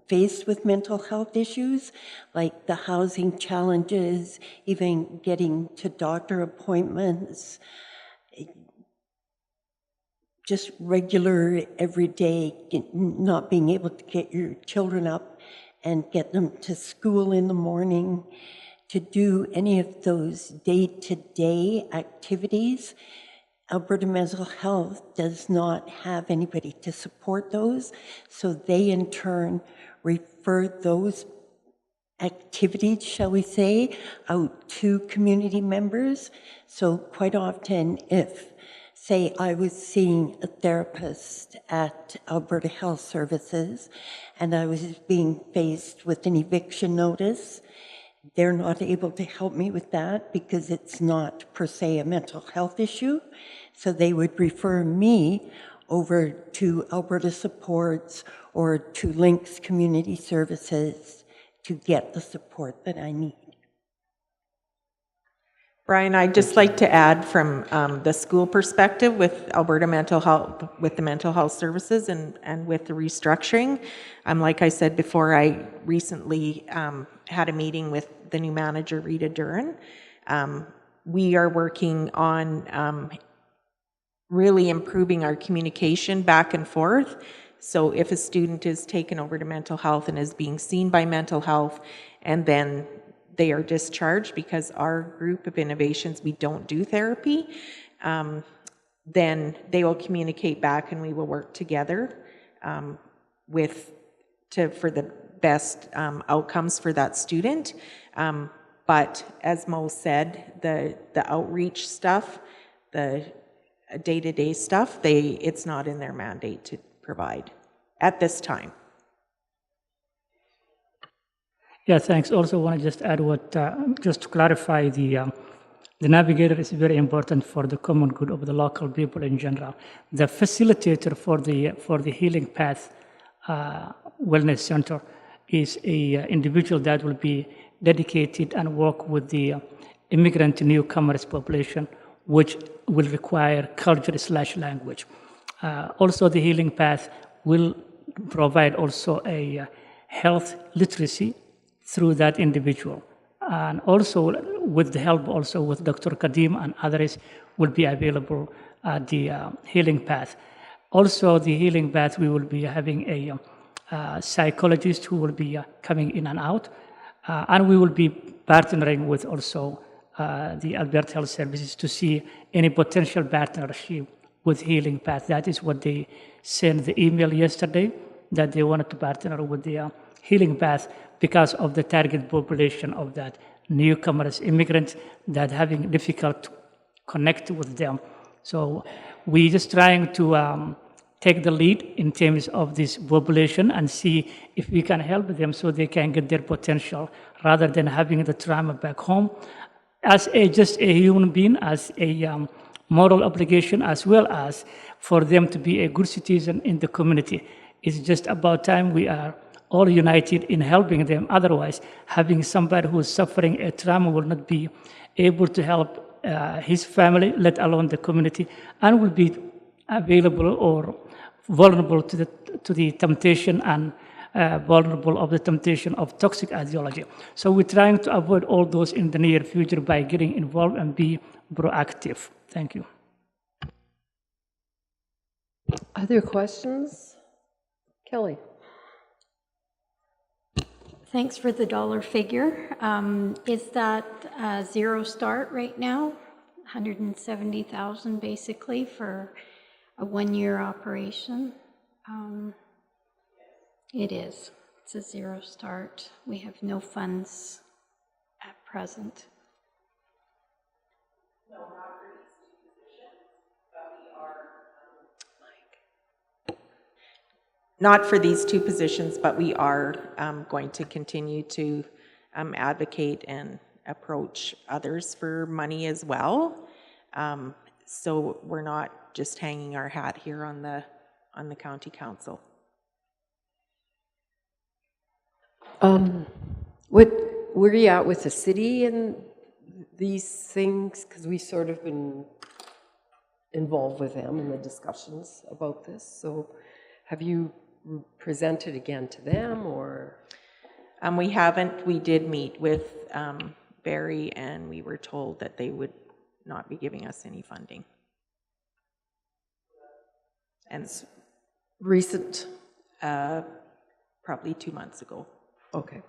faced with mental health issues, like the housing challenges, even getting to doctor appointments, just regular, everyday, not being able to get your children up and get them to school in the morning, to do any of those day-to-day activities. Alberta Mental Health does not have anybody to support those, so they in turn refer those activities, shall we say, out to community members. So quite often, if say I was seeing a therapist at Alberta Health Services and I was being faced with an eviction notice, they're not able to help me with that because it's not per se a mental health issue. So they would refer me over to Alberta Supports or to Links Community Services to get the support that I need. Brian, I'd just like to add from the school perspective with Alberta Mental Health, with the mental health services and with the restructuring. Like I said before, I recently had a meeting with the new manager, Rita Duran. We are working on really improving our communication back and forth. So if a student is taken over to mental health and is being seen by mental health, and then they are discharged because our group of innovations, we don't do therapy, then they will communicate back and we will work together for the best outcomes for that student. But as Mo said, the outreach stuff, the day-to-day stuff, it's not in their mandate to provide at this time. Yeah, thanks. Also want to just add just to clarify, the navigator is very important for the common good of the local people in general. The facilitator for the Healing Path Wellness Center is a individual that will be dedicated and work with the immigrant newcomers population, which will require culture/language. Also, the Healing Path will provide also a health literacy through that individual. And also with the help also with Dr. Kadim and others will be available at the Healing Path. Also the Healing Path, we will be having a psychologist who will be coming in and out. And we will be partnering with also the Alberta Health Services to see any potential partnership with Healing Path. That is what they sent the email yesterday, that they wanted to partner with the Healing Path because of the target population of that newcomers, immigrants that having difficult to connect with them. So we're just trying to take the lead in terms of this population and see if we can help them so they can get their potential rather than having the trauma back home. As just a human being, as a moral obligation, as well as for them to be a good citizen in the community. It's just about time we are all united in helping them. Otherwise, having somebody who is suffering a trauma will not be able to help his family, let alone the community, and will be available or vulnerable to the temptation and vulnerable of the temptation of toxic ideology. So we're trying to avoid all those in the near future by getting involved and be proactive. Thank you. Other questions? Kelly? Thanks for the dollar figure. Is that zero start right now? 170,000 basically for a one-year operation? It is. It's a zero start. We have no funds at present. Not for these two positions, but we are going to continue to advocate and approach others for money as well. So we're not just hanging our hat here on the county council. Where are you at with the city and these things? Because we've sort of been involved with them in the discussions about this. So have you presented again to them, or? We haven't. We did meet with Barry, and we were told that they would not be giving us any funding. And recent? Probably 2 months ago. Okay.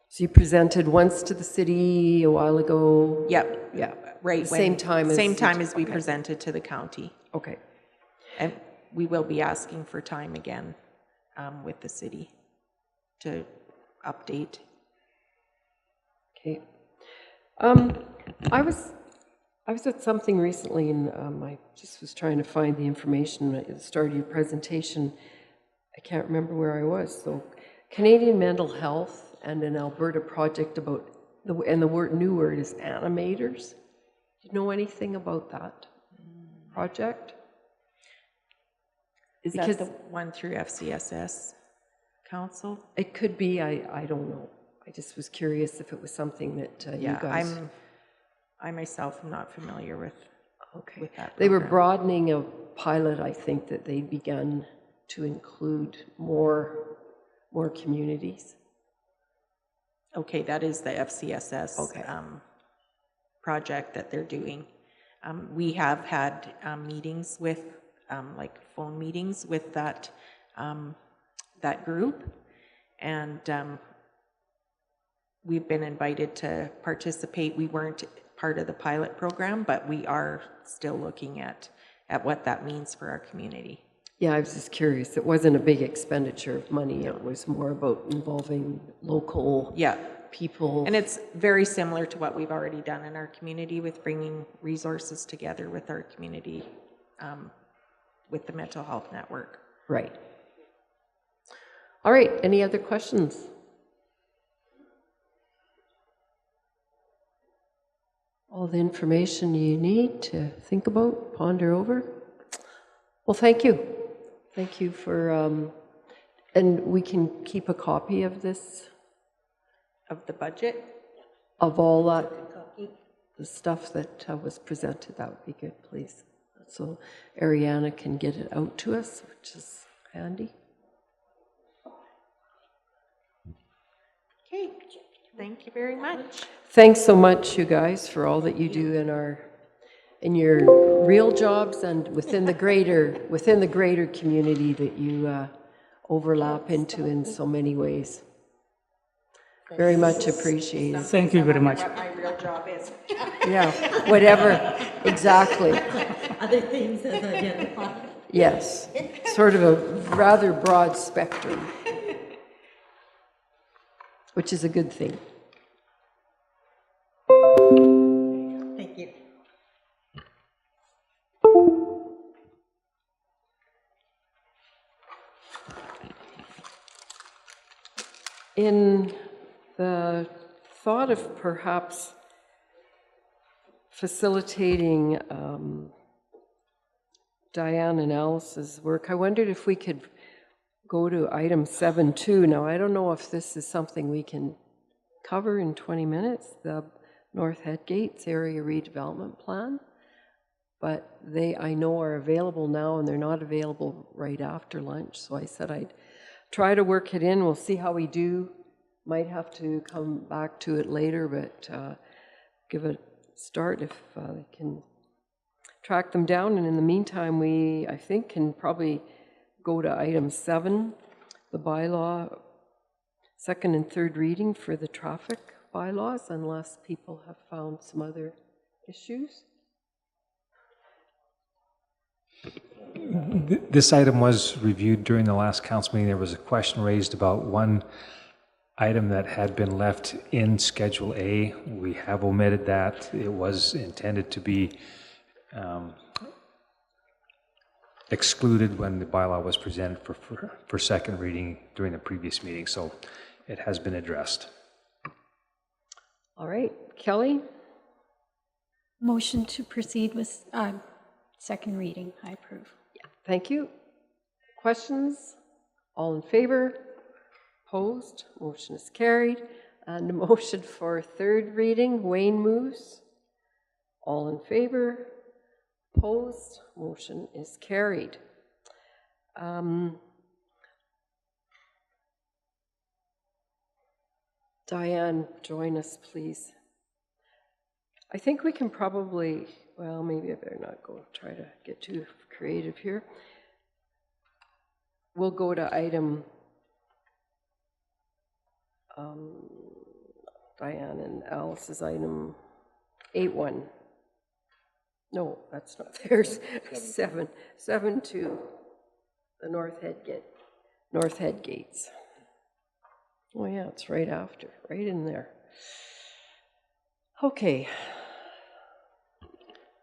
So you presented once to the city a while ago? Yep. Yeah. Right. Same time as we presented to the county. Okay. And we will be asking for time again with the city to update. Okay. I was at something recently, and I just was trying to find the information at the start of your presentation. I can't remember where I was. So, Canadian Mental Health and an Alberta project about new word is animators. Do you know anything about that project? Is that the one through FCSS Council? It could be. I don't know. I just was curious if it was something that you guys... I myself am not familiar with, with that program. They were broadening a pilot, I think, that they began to include more communities. Okay, that is the FCSS project that they're doing. We have had meetings with, like phone meetings with that group, and we've been invited to participate. We weren't part of the pilot program, but we are still looking at what that means for our community. Yeah, I was just curious. It wasn't a big expenditure of money. It was more about involving local people. And it's very similar to what we've already done in our community with bringing resources together with our community, with the mental health network. Right. All right, any other questions? All the information you need to think about, ponder over. Well, thank you. Thank you for, and we can keep a copy of this? Of the budget? Of all that, the stuff that was presented, that would be good, please. So Ariana can get it out to us, which is handy. Okay, thank you very much. Thanks so much, you guys, for all that you do in your real jobs and within the greater community that you overlap into in so many ways. Very much appreciated. Thank you very much. What my real job is. Yeah, whatever, exactly. Other things as identified. Yes, sort of a rather broad spectrum, which is a good thing. Thank you. In the thought of perhaps facilitating Diane and Alice's work, I wondered if we could go to item 7.2. Now, I don't know if this is something we can cover in 20 minutes, the North Headgates Area Redevelopment Plan. but they, I know, are available now, and they're not available right after lunch. So I said I'd try to work it in. We'll see how we do. Might have to come back to it later, but give it a start if they can track them down. And in the meantime, we, I think, can probably go to item 7, the bylaw, second and third reading for the traffic bylaws, unless people have found some other issues. This item was reviewed during the last council meeting. There was a question raised about one item that had been left in Schedule A. We have omitted that. It was intended to be excluded when the bylaw was presented for second reading during the previous meeting, so it has been addressed. All right, Kelly? Motion to proceed with second reading. I approve. Thank you. Questions? All in favor? Opposed? Motion is carried. And a motion for third reading. Wayne moves. All in favor? Opposed? Motion is carried. Diane, join us, please. I think we can probably, well, maybe I better not go try to get too creative here. We'll go to item, Diane and Alice's item 8.1. No, that's not theirs. 7.2, the North Headgates. Oh yeah, it's right after, right in there. Okay.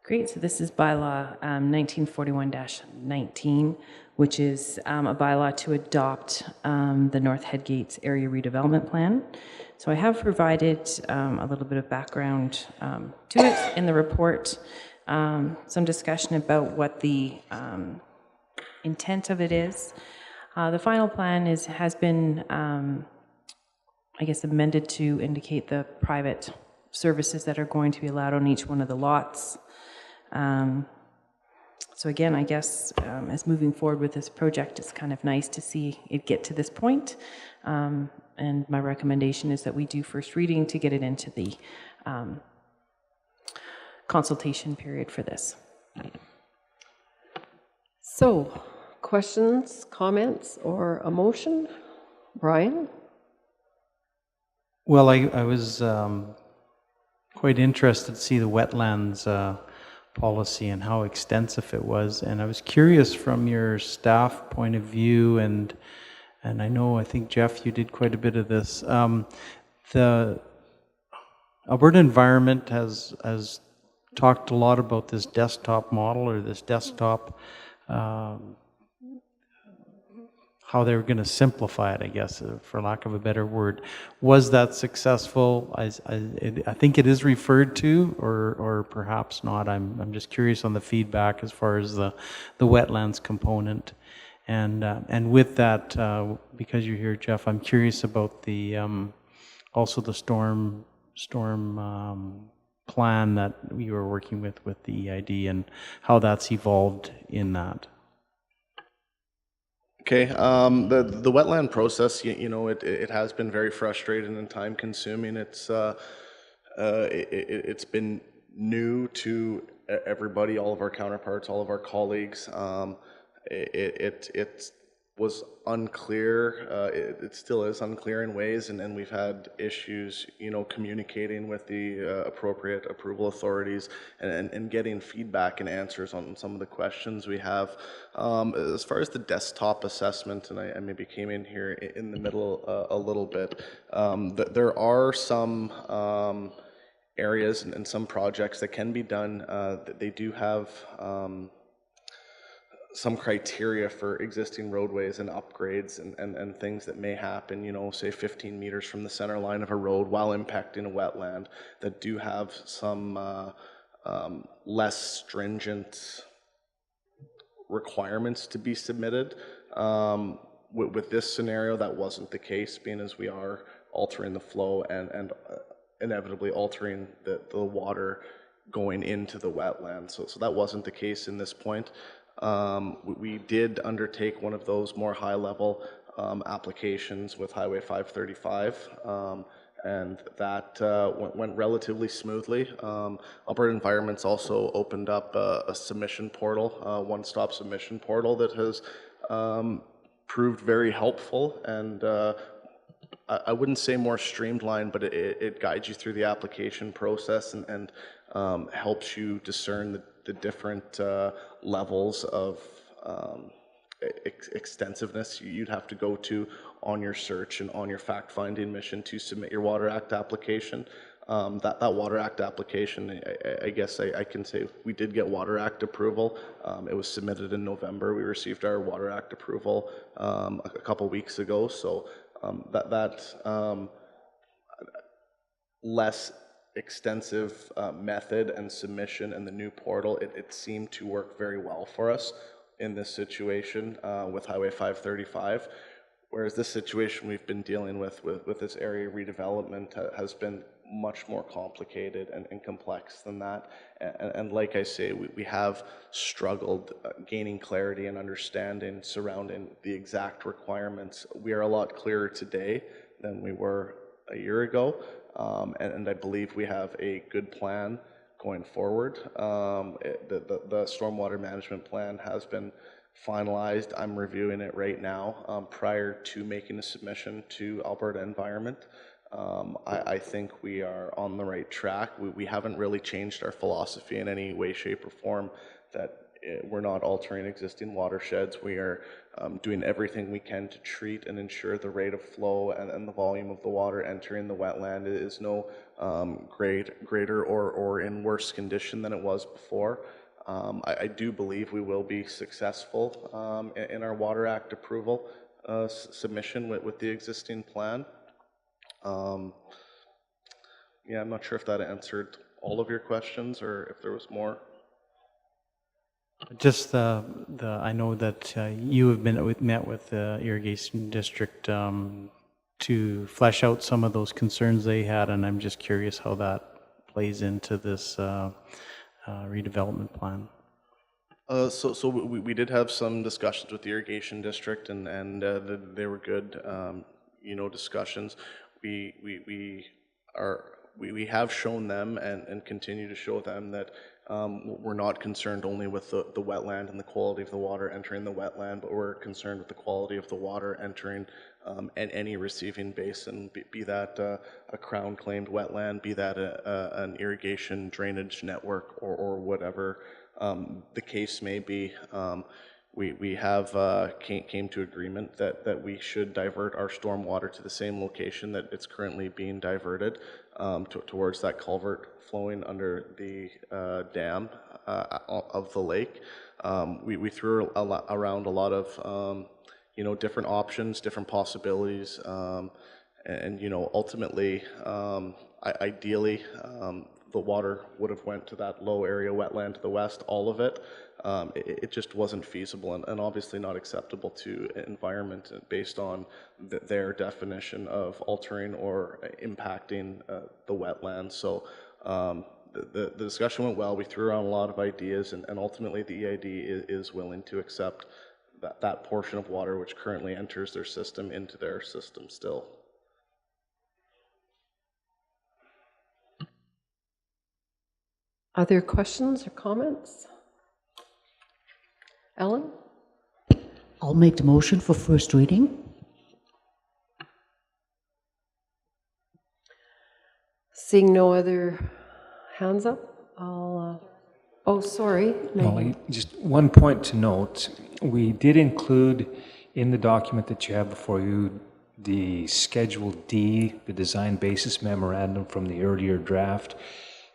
Great, so this is bylaw 1941-19, which is a bylaw to adopt the North Headgates Area Redevelopment Plan. So I have provided a little bit of background to it in the report, some discussion about what the intent of it is. The final plan has been, I guess, amended to indicate the private services that are going to be allowed on each one of the lots. So again, I guess as moving forward with this project, it's kind of nice to see it get to this point. And my recommendation is that we do first reading to get it into the consultation period for this. So, questions, comments, or a motion? Brian? Well, I was quite interested to see the wetlands policy and how extensive it was, and I was curious from your staff point of view, and I think Jeff, you did quite a bit of this. The Alberta Environment has talked a lot about this desktop model, or this desktop, how they were going to simplify it, I guess, for lack of a better word. Was that successful? I think it is referred to, or perhaps not. I'm just curious on the feedback as far as the wetlands component. And with that, because you're here, Jeff, I'm curious about the also the storm plan that you were working with the EID, and how that's evolved in that. Okay, the wetland process, it has been very frustrating and time consuming. It's been new to everybody, all of our counterparts, all of our colleagues. It was unclear. It still is unclear in ways, and we've had issues, communicating with the appropriate approval authorities and getting feedback and answers on some of the questions we have. As far as the desktop assessment, and I maybe came in here in the middle a little bit, there are some areas and some projects that can be done. That they do have some criteria for existing roadways and upgrades and things that may happen, say 15 meters from the center line of a road while impacting a wetland, that do have some less stringent requirements to be submitted. With this scenario, that wasn't the case, being as we are altering the flow and inevitably altering the water going into the wetland. So that wasn't the case in this point. We did undertake one of those more high-level applications with Highway 535, and that went relatively smoothly. Alberta Environment's also opened up a submission portal, one-stop submission portal that has proved very helpful, and I wouldn't say more streamlined, but it guides you through the application process and helps you discern the different levels of extensiveness you'd have to go to on your search and on your fact-finding mission to submit your Water Act application. That Water Act application, I guess I can say we did get Water Act approval. It was submitted in November. We received our Water Act approval a couple weeks ago. So that less extensive method and submission and the new portal, it seemed to work very well for us in this situation with Highway 535. Whereas this situation we've been dealing with this area redevelopment has been much more complicated and complex than that. And like I say, we have struggled gaining clarity and understanding surrounding the exact requirements. We are a lot clearer today than we were a year ago. And I believe we have a good plan going forward. The stormwater management plan has been finalized. I'm reviewing it right now prior to making a submission to Alberta Environment. I think we are on the right track. We haven't really changed our philosophy in any way, shape, or form that we're not altering existing watersheds. We are doing everything we can to treat and ensure the rate of flow and the volume of the water entering the wetland is no greater or in worse condition than it was before. I do believe we will be successful in our Water Act approval submission with the existing plan. Yeah, I'm not sure if that answered all of your questions or if there was more. Just I know that you have met with the Irrigation District to flesh out some of those concerns they had, and I'm just curious how that plays into this redevelopment plan. So we did have some discussions with the Irrigation District, and they were good, discussions. We have shown them and continue to show them that we're not concerned only with the wetland and the quality of the water entering the wetland, but we're concerned with the quality of the water entering any receiving basin, be that a crown-claimed wetland, be that an irrigation drainage network, or whatever the case may be. We have came to agreement that we should divert our stormwater to the same location that it's currently being diverted towards that culvert flowing under the dam of the lake. We threw around a lot of different options, different possibilities, and ultimately, ideally, the water would have went to that low area wetland to the west, all of it. It just wasn't feasible and obviously not acceptable to environment based on their definition of altering or impacting the wetlands. So the discussion went well. We threw around a lot of ideas, and ultimately the EID is willing to accept that portion of water which currently enters their system into their system still. Other questions or comments? Ellen? I'll make the motion for first reading. Seeing no other hands up, I'll... oh, sorry. Molly, just one point to note. We did include in the document that you have before you the Schedule D, the Design Basis Memorandum from the earlier draft.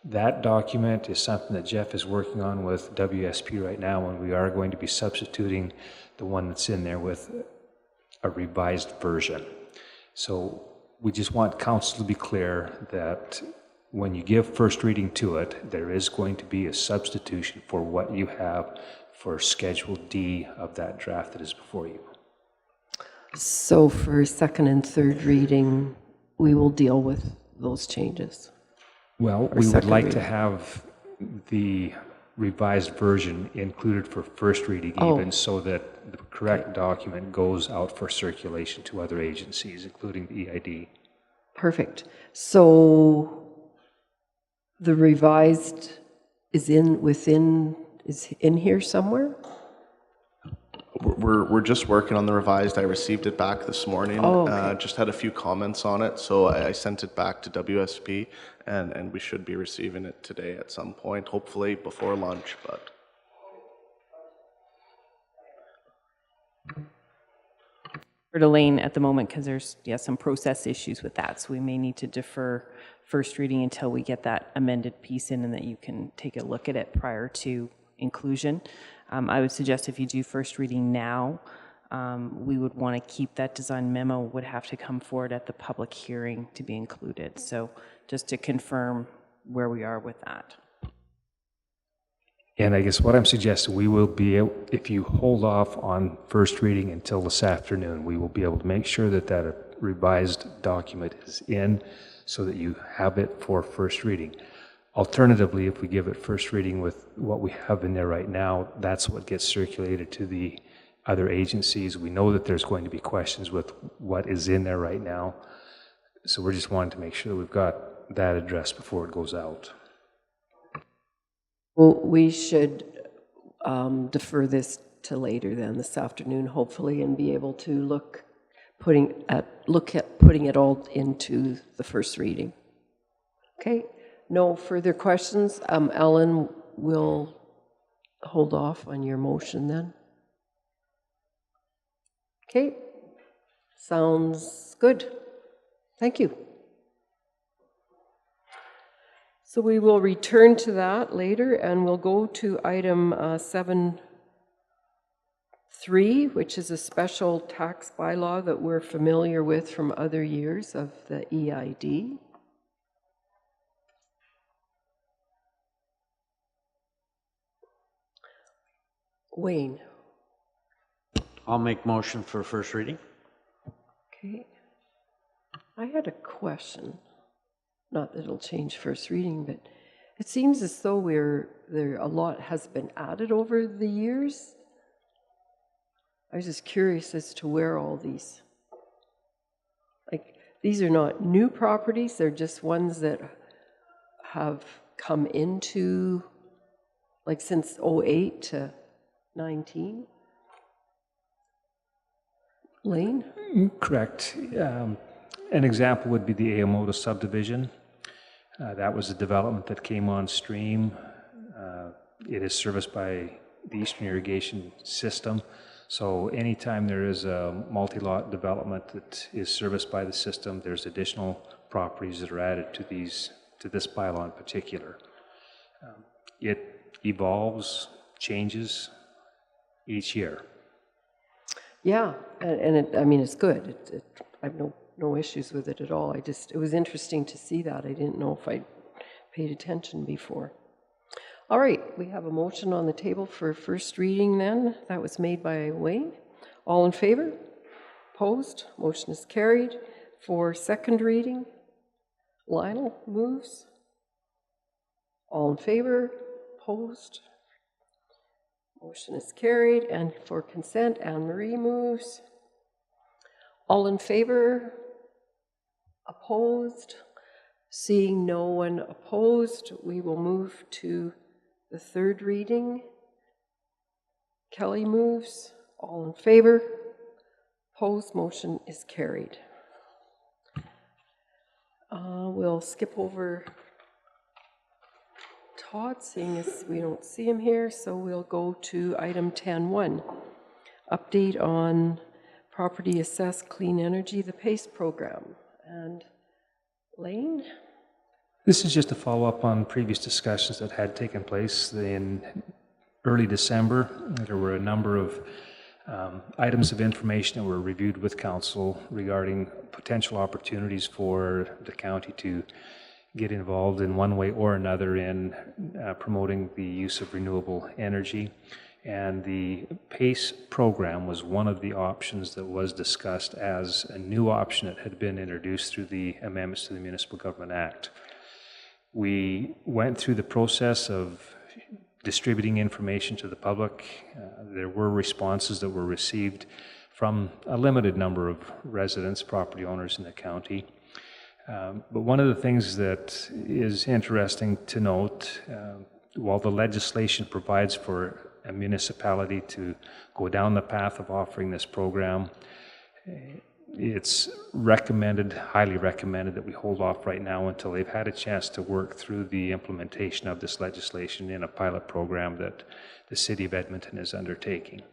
That document is something that Jeff is working on with WSP right now, and we are going to be substituting the one that's in there with a revised version. So we just want council to be clear that when you give first reading to it, there is going to be a substitution for what you have for Schedule D of that draft that is before you. So for second and third reading, we will deal with those changes. Well, Or we would second like to reading. have the revised version included for first reading Oh. even, so that the correct document goes out for circulation to other agencies, including the EID. Perfect. So the revised is in here somewhere? We're just working on the revised. I received it back this morning. Oh, okay. Just had a few comments on it, so I sent it back to WSP, and we should be receiving it today at some point, hopefully before lunch, but. For Elaine at the moment, because there's some process issues with that, so we may need to defer first reading until we get that amended piece in and that you can take a look at it prior to inclusion. I would suggest if you do first reading now, we would want to keep that design memo, would have to come forward at the public hearing to be included. So just to confirm where we are with that. And I guess what I'm suggesting, we will be able, if you hold off on first reading until this afternoon, we will be able to make sure that that revised document is in so that you have it for first reading. Alternatively, if we give it first reading with what we have in there right now, that's what gets circulated to the other agencies. We know that there's going to be questions with what is in there right now. So we're just wanting to make sure that we've got that addressed before it goes out. Well, we should defer this to later then, this afternoon, hopefully, and be able to look at putting it all into the first reading. Okay, no further questions. Ellen will hold off on your motion then. Okay, sounds good. Thank you. So we will return to that later, and we'll go to item 7.3, which is a special tax bylaw that we're familiar with from other years of the EID. Wayne. I'll make motion for first reading. Okay. I had a question. Not that it'll change first reading, but it seems as though a lot has been added over the years. I was just curious as to where all these, these are not new properties, they're just ones that have come into, since 08 to 19. Lane? Correct. An example would be the Aomoda subdivision. That was a development that came on stream. It is serviced by the Eastern Irrigation system. So anytime there is a multi-lot development that is serviced by the system, there's additional properties that are added to this bylaw in particular. It evolves, changes each year. Yeah, and it's good. I have no issues with it at all. It was interesting to see that. I didn't know if I'd paid attention before. All right, we have a motion on the table for first reading then. That was made by Wayne. All in favor? Opposed? Motion is carried. For second reading, Lionel moves. All in favor? Opposed? Motion is carried. And for consent, Anne-Marie moves. All in favor? Opposed? Seeing no one opposed, we will move to the third reading. Kelly moves. All in favor? Opposed? Motion is carried. We'll skip over Todd, seeing as we don't see him here, so we'll go to item 10.1, update on property assessed clean energy, the PACE program. And Lane? This is just a follow-up on previous discussions that had taken place in early December. There were a number of items of information that were reviewed with council regarding potential opportunities for the county to get involved in one way or another in promoting the use of renewable energy. And the PACE program was one of the options that was discussed as a new option that had been introduced through the amendments to the Municipal Government Act. We went through the process of distributing information to the public. There were responses that were received from a limited number of residents, property owners in the county. But one of the things that is interesting to note, while the legislation provides for a municipality to go down the path of offering this program, it's recommended, highly recommended, that we hold off right now until they've had a chance to work through the implementation of this legislation in a pilot program that the City of Edmonton is undertaking.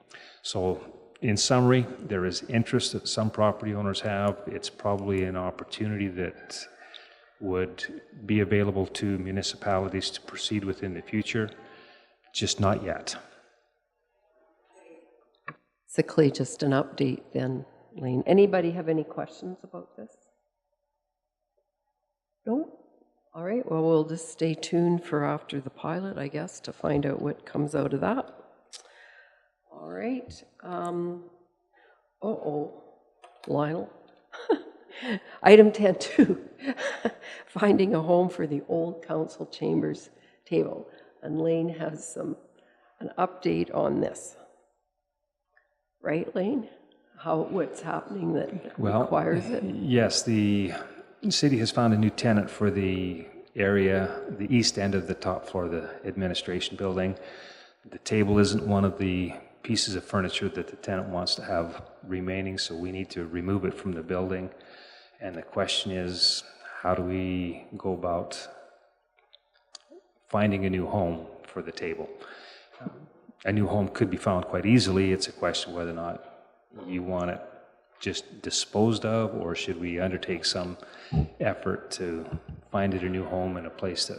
So, in summary, there is interest that some property owners have. It's probably an opportunity that would be available to municipalities to proceed with in the future, just not yet. Basically, just an update then, Lane. Anybody have any questions about this? No? All right, well, we'll just stay tuned for after the pilot, I guess, to find out what comes out of that. All right. Lionel. Item 10.2, finding a home for the old council chambers table. And Lane has an update on this. Right, Lane? What's happening that requires it? Yes, the city has found a new tenant for the area, the east end of the top floor of the administration building. The table isn't one of the pieces of furniture that the tenant wants to have remaining, so we need to remove it from the building. And the question is, how do we go about finding a new home for the table? A new home could be found quite easily. It's a question whether or not you want it just disposed of, or should we undertake some effort to find it a new home in a place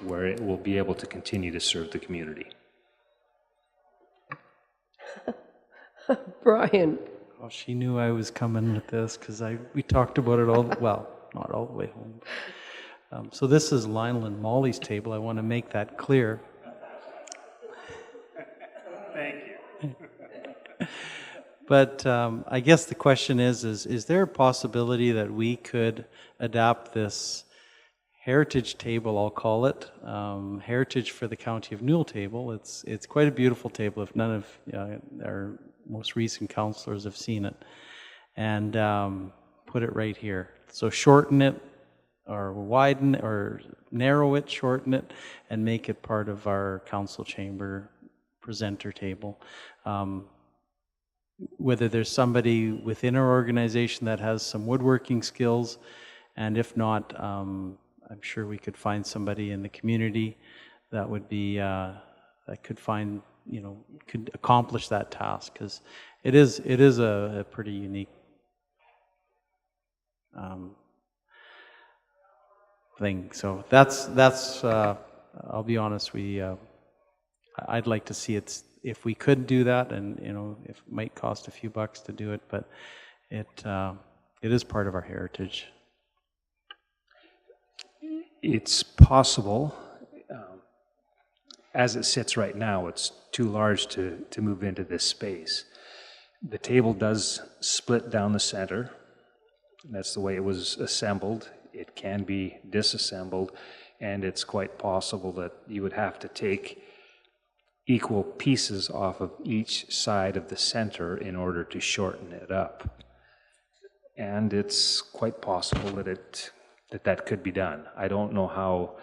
where it will be able to continue to serve the community. Brian. Well, she knew I was coming with this because we talked about it all, well, not all the way home. So this is Lionel and Molly's table. I want to make that clear. Thank you. But I guess the question is there a possibility that we could adapt this heritage table, I'll call it, Heritage for the County of Newell table. It's quite a beautiful table if none of our most recent councillors have seen it. And put it right here. So shorten it, or widen, or narrow it, shorten it, and make it part of our council chamber presenter table. Whether there's somebody within our organization that has some woodworking skills, and if not, I'm sure we could find somebody in the community that would be that could find, could accomplish that task, because it is a pretty unique thing. So that's I'll be honest, I'd like to see it if we could do that, and if it might cost a few bucks to do it, but it is part of our heritage. It's possible. As it sits right now, it's too large to move into this space. The table does split down the center. That's the way it was assembled. It can be disassembled, and it's quite possible that you would have to take equal pieces off of each side of the center in order to shorten it up. And it's quite possible that that could be done. I don't know how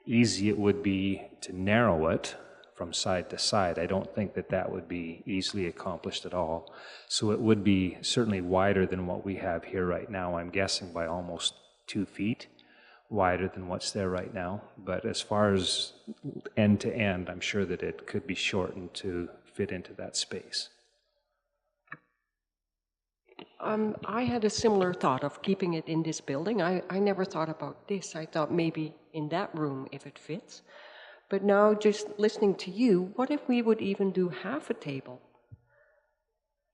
easy it would be to narrow it from side to side. I don't think that would be easily accomplished at all. So it would be certainly wider than what we have here right now. I'm guessing by almost 2 feet wider than what's there right now. But as far as end to end, I'm sure that it could be shortened to fit into that space. I had a similar thought of keeping it in this building. I never thought about this. I thought maybe in that room if it fits. But now just listening to you, what if we would even do half a table?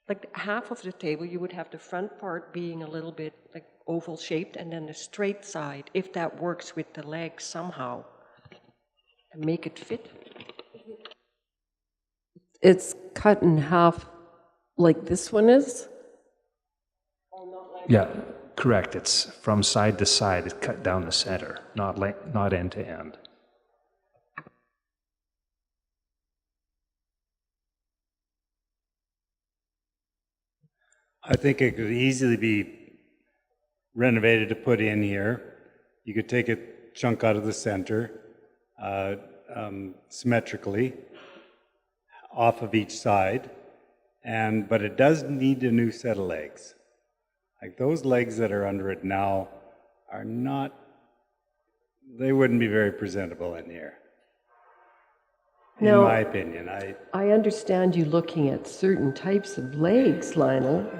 Like half of the table, you would have the front part being a little bit like oval shaped, and then the straight side, if that works with the legs somehow, and make it fit. It's cut in half like this one is? Yeah, Correct, it's from side to side, it's cut down the center, not end to end. I think it could easily be renovated to put in here. You could take a chunk out of the center, symmetrically, off of each side, but it does need a new set of legs. Like those legs that are under it now are not, they wouldn't be very presentable in here. In Now, my opinion. I understand you looking at certain types of legs, Lionel,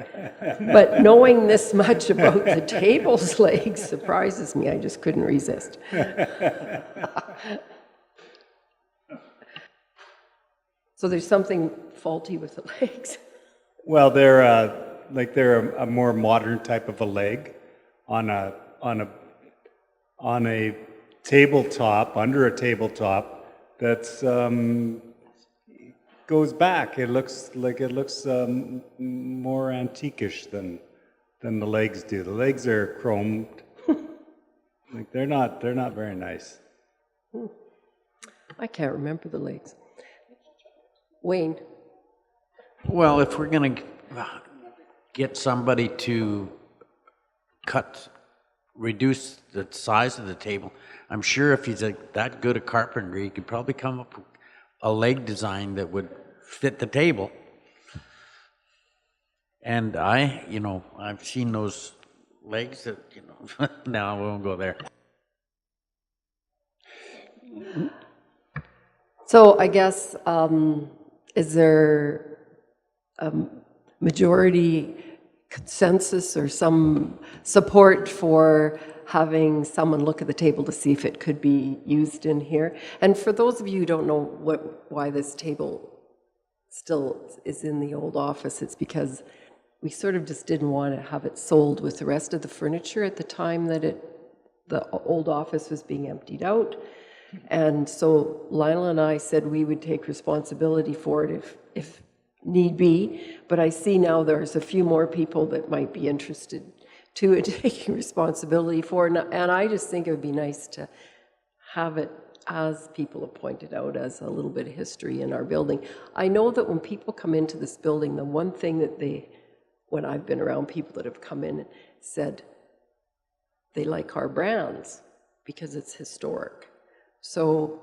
but knowing this much about the table's legs surprises me. I just couldn't resist. So there's something faulty with the legs. Well, they're a more modern type of a leg on a tabletop, under a tabletop that's goes back. It looks more antiquish than the legs do. The legs are chromed. Like they're not very nice. I can't remember the legs. Wayne. Well, if we're going to get somebody to reduce the size of the table, I'm sure if he's that good at carpentry, he could probably come up with a leg design that would fit the table. And I've seen those legs that, no, I won't go there. So I guess, is there a majority consensus or some support for having someone look at the table to see if it could be used in here? And for those of you who don't know why this table still is in the old office, it's because we sort of just didn't want to have it sold with the rest of the furniture at the time that the old office was being emptied out. And so Lionel and I said we would take responsibility for it if need be, but I see now there's a few more people that might be interested too in taking responsibility for it, and I just think it would be nice to have it, as people have pointed out, as a little bit of history in our building. I know that when people come into this building, the one thing that when I've been around people that have come in and said they like our brands because it's historic. So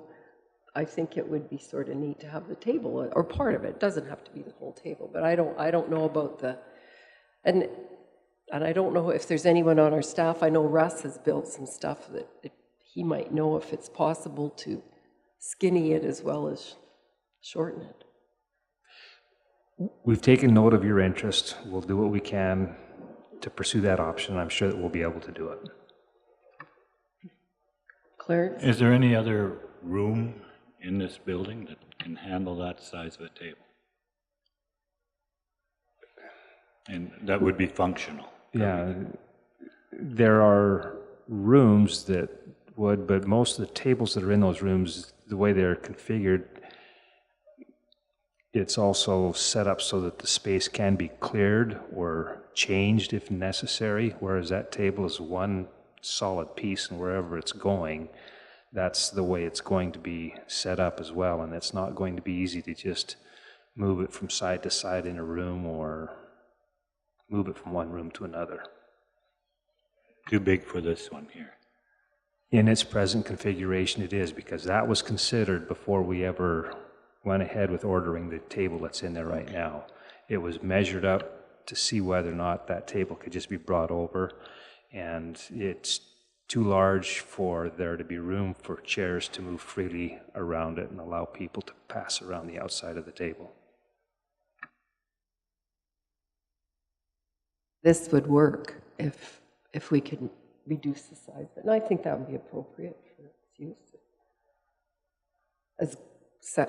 I think it would be sort of neat to have the table, or part of it. It doesn't have to be the whole table, but I don't know about and I don't know if there's anyone on our staff. I know Russ has built some stuff that he might know if it's possible to skinny it as well as shorten it. We've taken note of your interest. We'll do what we can to pursue that option. I'm sure that we'll be able to do it. Clarence? Is there any other room in this building that can handle that size of a table? And that would be functional. Yeah, there are rooms that would, but most of the tables that are in those rooms, the way they're configured, it's also set up so that the space can be cleared or changed if necessary, whereas that table is one solid piece, and wherever it's going, that's the way it's going to be set up as well, and it's not going to be easy to just move it from side to side in a room or move it from one room to another. Too big for this one here. In its present configuration, it is, because that was considered before we ever went ahead with ordering the table that's in there right now. It was measured up to see whether or not that table could just be brought over, and it's too large for there to be room for chairs to move freely around it and allow people to pass around the outside of the table. This would work if we could reduce the size of it. And I think that would be appropriate for its use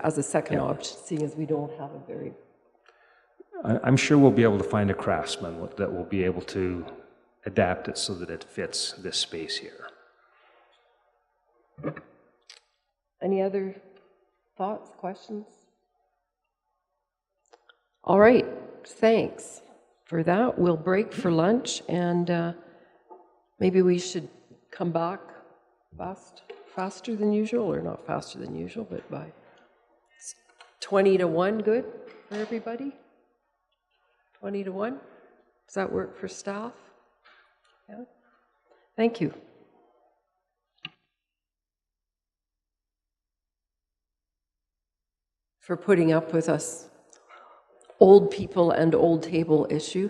as a second option, seeing as we don't have a very... I'm sure we'll be able to find a craftsman that will be able to adapt it so that it fits this space here. Any other thoughts, questions? All right, thanks for that. We'll break for lunch, and Maybe we should come back faster than usual, or not faster than usual, but by 20 to 1, good for everybody? 20 to 1? Does that work for staff? Yeah. Thank you. For putting up with us old people and old table issue.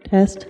Test.